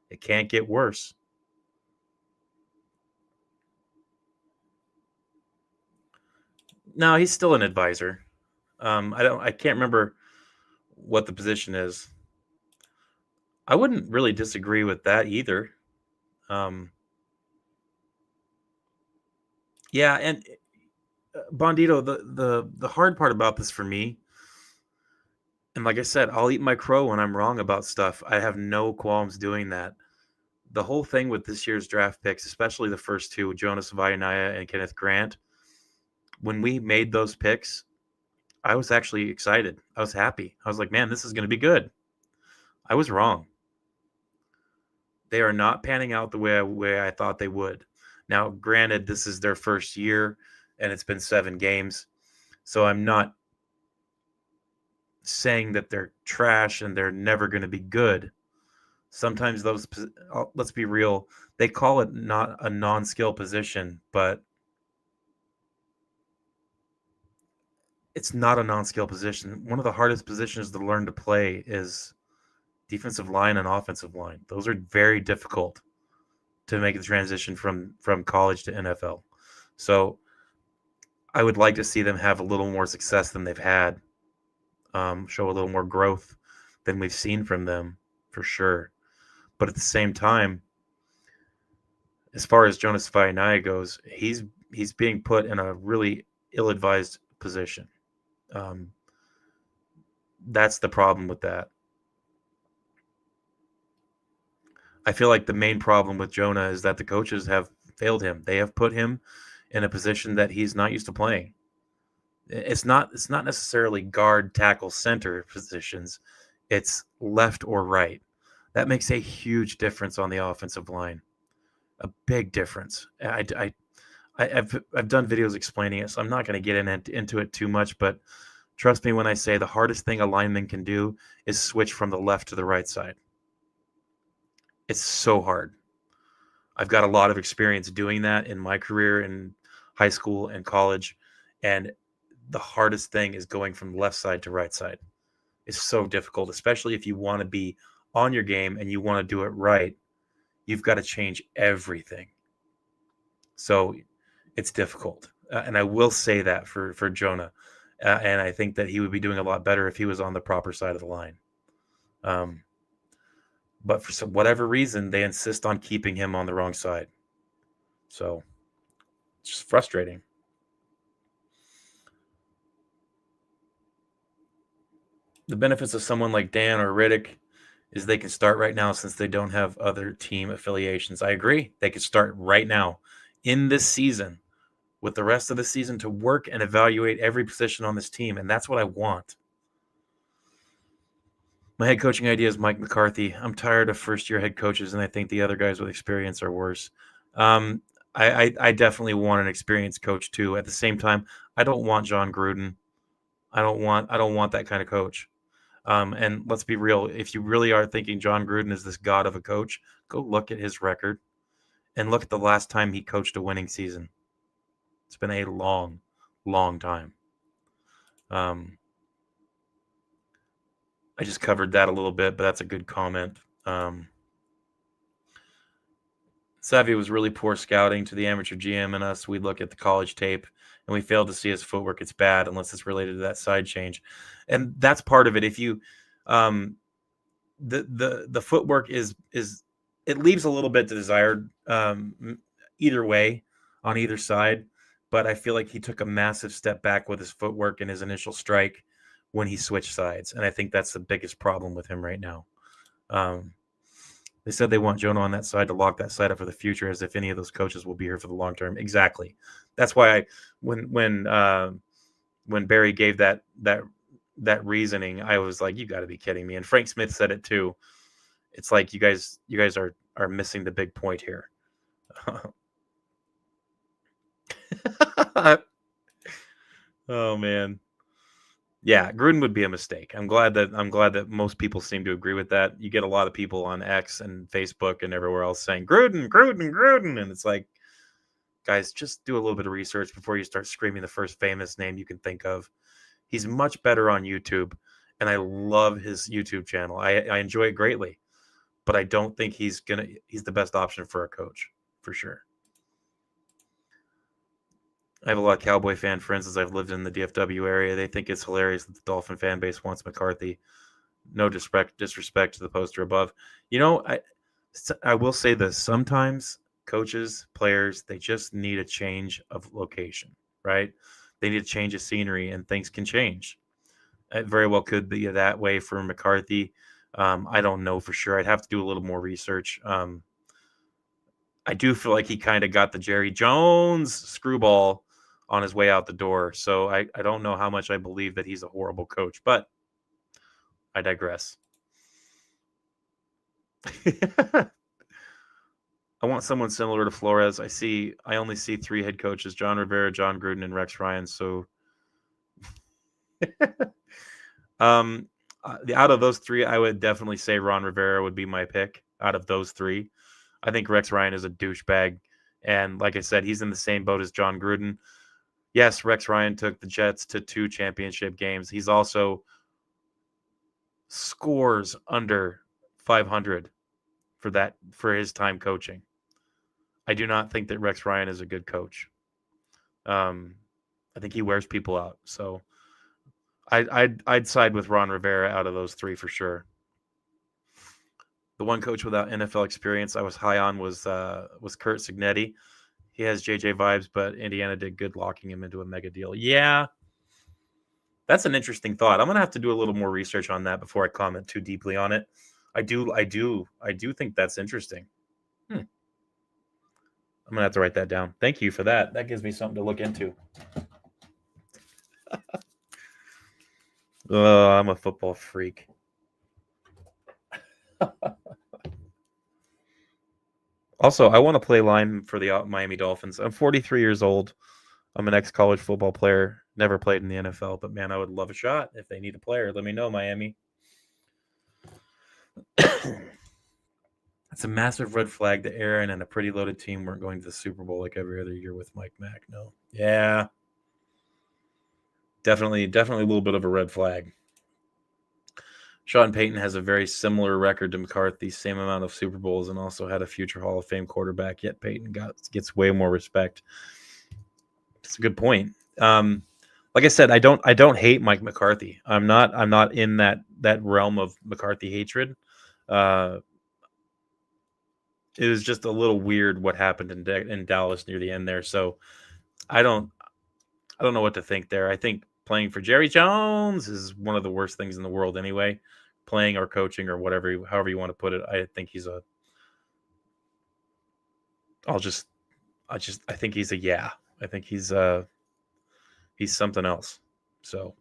It can't get worse. No, he's still an advisor. I can't remember what the position is. I wouldn't really disagree with that either. Yeah, and Bondito, the hard part about this for me, and like I said, I'll eat my crow when I'm wrong about stuff. I have no qualms doing that. The whole thing with this year's draft picks, especially the first two, Jonas Vainaya and Kenneth Grant, when we made those picks, I was actually excited. I was happy. I was like, man, this is going to be good. I was wrong. They are not panning out the way I thought they would. Now, granted, this is their first year, and it's been 7 games. So I'm not saying that they're trash and they're never going to be good. Sometimes those, let's be real, they call it not a non-skill position, but it's not a non-skill position. One of the hardest positions to learn to play is defensive line and offensive line. Those are very difficult to make the transition from college to NFL. So I would like to see them have a little more success than they've had, show a little more growth than we've seen from them for sure. But at the same time, as far as Jonas Vainaya goes, he's being put in a really ill-advised position. That's the problem with that. I feel like the main problem with Jonah is that the coaches have failed him. They have put him in a position that he's not used to playing. It's not necessarily guard, tackle, center positions. It's left or right. That makes a huge difference on the offensive line. A big difference. I've done videos explaining it, so I'm not going to get into it too much, but trust me when I say the hardest thing a lineman can do is switch from the left to the right side. It's so hard. I've got a lot of experience doing that in my career in high school and college, and the hardest thing is going from left side to right side. is so difficult, especially if you want to be on your game and you want to do it right. You've got to change everything. So it's difficult. And I will say that for Jonah. And I think that he would be doing a lot better if he was on the proper side of the line. But for whatever reason, they insist on keeping him on the wrong side. So it's just frustrating. The benefits of someone like Dan or Riddick is they can start right now since they don't have other team affiliations. I agree. They could start right now in this season with the rest of the season to work and evaluate every position on this team. And that's what I want. My head coaching idea is Mike McCarthy. I'm tired of first-year head coaches, and I think the other guys with experience are worse. I definitely want an experienced coach too. At the same time, I don't want John Gruden. I don't want that kind of coach. And let's be real. If you really are thinking John Gruden is this god of a coach, go look at his record and look at the last time he coached a winning season. It's been a long, long time. I just covered that a little bit, but that's a good comment. Savvy was really poor scouting to the amateur GM and us. We look at the college tape and we failed to see his footwork. It's bad unless it's related to that side change. And that's part of it. If you the footwork is it leaves a little bit to desired either way on either side. But I feel like he took a massive step back with his footwork and his initial strike when he switched sides. And I think that's the biggest problem with him right now. They said they want Jonah on that side to lock that side up for the future, as if any of those coaches will be here for the long term. Exactly. That's why when Barry gave that reasoning, I was like, you got to be kidding me. And Frank Smith said it too. It's like you guys are missing the big point here. Oh man. Yeah, Gruden would be a mistake. I'm glad that most people seem to agree with that. You get a lot of people on X and Facebook and everywhere else saying Gruden, and it's like, guys, just do a little bit of research before you start screaming the first famous name you can think of. He's much better on YouTube, and I love his YouTube channel. I enjoy it greatly, but I don't think he's the best option for a coach, for sure. I have a lot of Cowboy fan friends as I've lived in the DFW area. They think it's hilarious that the Dolphin fan base wants McCarthy. No disrespect to the poster above. You know, I will say this. Sometimes coaches, players, they just need a change of location, right? They need a change of scenery, and things can change. It very well could be that way for McCarthy. I don't know for sure. I'd have to do a little more research. I do feel like he kind of got the Jerry Jones screwball on his way out the door. So I don't know how much I believe that he's a horrible coach, but I digress. I want someone similar to Flores. I only see 3 head coaches: John Rivera, John Gruden, and Rex Ryan. So out of those 3, I would definitely say Ron Rivera would be my pick out of those 3. I think Rex Ryan is a douchebag. And like I said, he's in the same boat as John Gruden. Yes, Rex Ryan took the Jets to 2 championship games. He's also scores under 500 for his time coaching. I do not think that Rex Ryan is a good coach. I think he wears people out. So I'd side with Ron Rivera out of those 3 for sure. The one coach without NFL experience I was high on was Kurt Signetti. He has JJ vibes, but Indiana did good locking him into a mega deal. Yeah, that's an interesting thought. I'm gonna have to do a little more research on that before I comment too deeply on it. I do think that's interesting. I'm gonna have to write that down. Thank you for that. That gives me something to look into. Oh, I'm a football freak. Also, I want to play line for the Miami Dolphins. I'm 43 years old. I'm an ex-college football player. Never played in the NFL, but man, I would love a shot. If they need a player, let me know, Miami. It's a massive red flag that Aaron and a pretty loaded team weren't going to the Super Bowl like every other year with Mike Mack. No. Yeah. Definitely a little bit of a red flag. Sean Payton has a very similar record to McCarthy, same amount of Super Bowls, and also had a future Hall of Fame quarterback. Yet Payton gets way more respect. It's a good point. Like I said, I don't hate Mike McCarthy. I'm not in that realm of McCarthy hatred. It was just a little weird what happened in Dallas near the end there. So I don't know what to think there. I think playing for Jerry Jones is one of the worst things in the world anyway. Playing or coaching or whatever, however you want to put it. I think he's a. I think he's a yeah. I think he's something else. So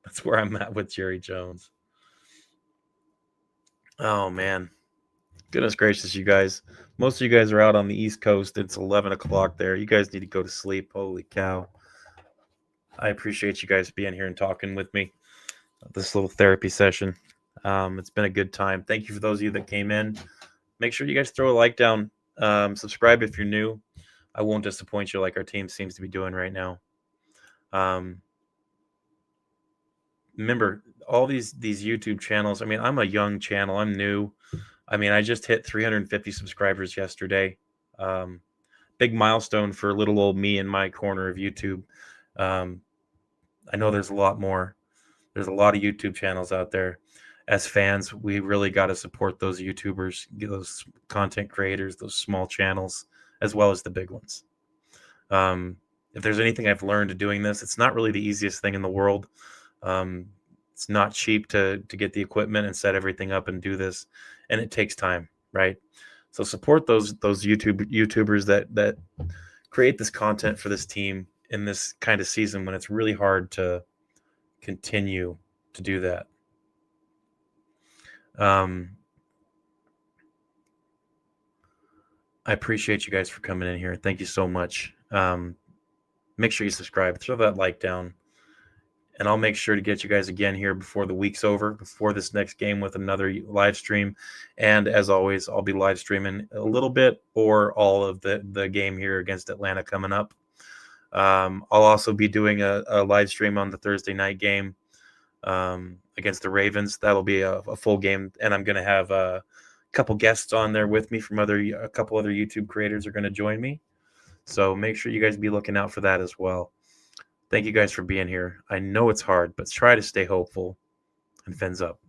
that's where I'm at with Jerry Jones. Oh man, goodness gracious, you guys! Most of you guys are out on the East Coast. It's 11 o'clock there. You guys need to go to sleep. Holy cow! I appreciate you guys being here and talking with me. This little therapy session. It's been a good time. Thank you for those of you that came in. Make sure you guys throw a like down. Subscribe if you're new. I won't disappoint you like our team seems to be doing right now. Remember, all these YouTube channels. I mean, I'm a young channel. I'm new. I mean, I just hit 350 subscribers yesterday. Big milestone for little old me in my corner of YouTube. I know there's a lot more. There's a lot of YouTube channels out there. As fans, we really got to support those YouTubers, those content creators, those small channels, as well as the big ones. If there's anything I've learned doing this, it's not really the easiest thing in the world. It's not cheap to get the equipment and set everything up and do this, and it takes time, right? So support those YouTubers that create this content for this team in this kind of season when it's really hard to continue to do that. I appreciate you guys for coming in here. Thank you so much. Make sure you subscribe, throw that like down, and I'll make sure to get you guys again here before the week's over, before this next game with another live stream. And as always, I'll be live streaming a little bit or all of the game here against Atlanta coming up. I'll also be doing a live stream on the Thursday night game against the Ravens. That'll be a full game, and I'm going to have a couple guests on there with me from a couple other YouTube creators are going to join me. So make sure you guys be looking out for that as well. Thank you guys for being here. I know it's hard, but try to stay hopeful and fins up.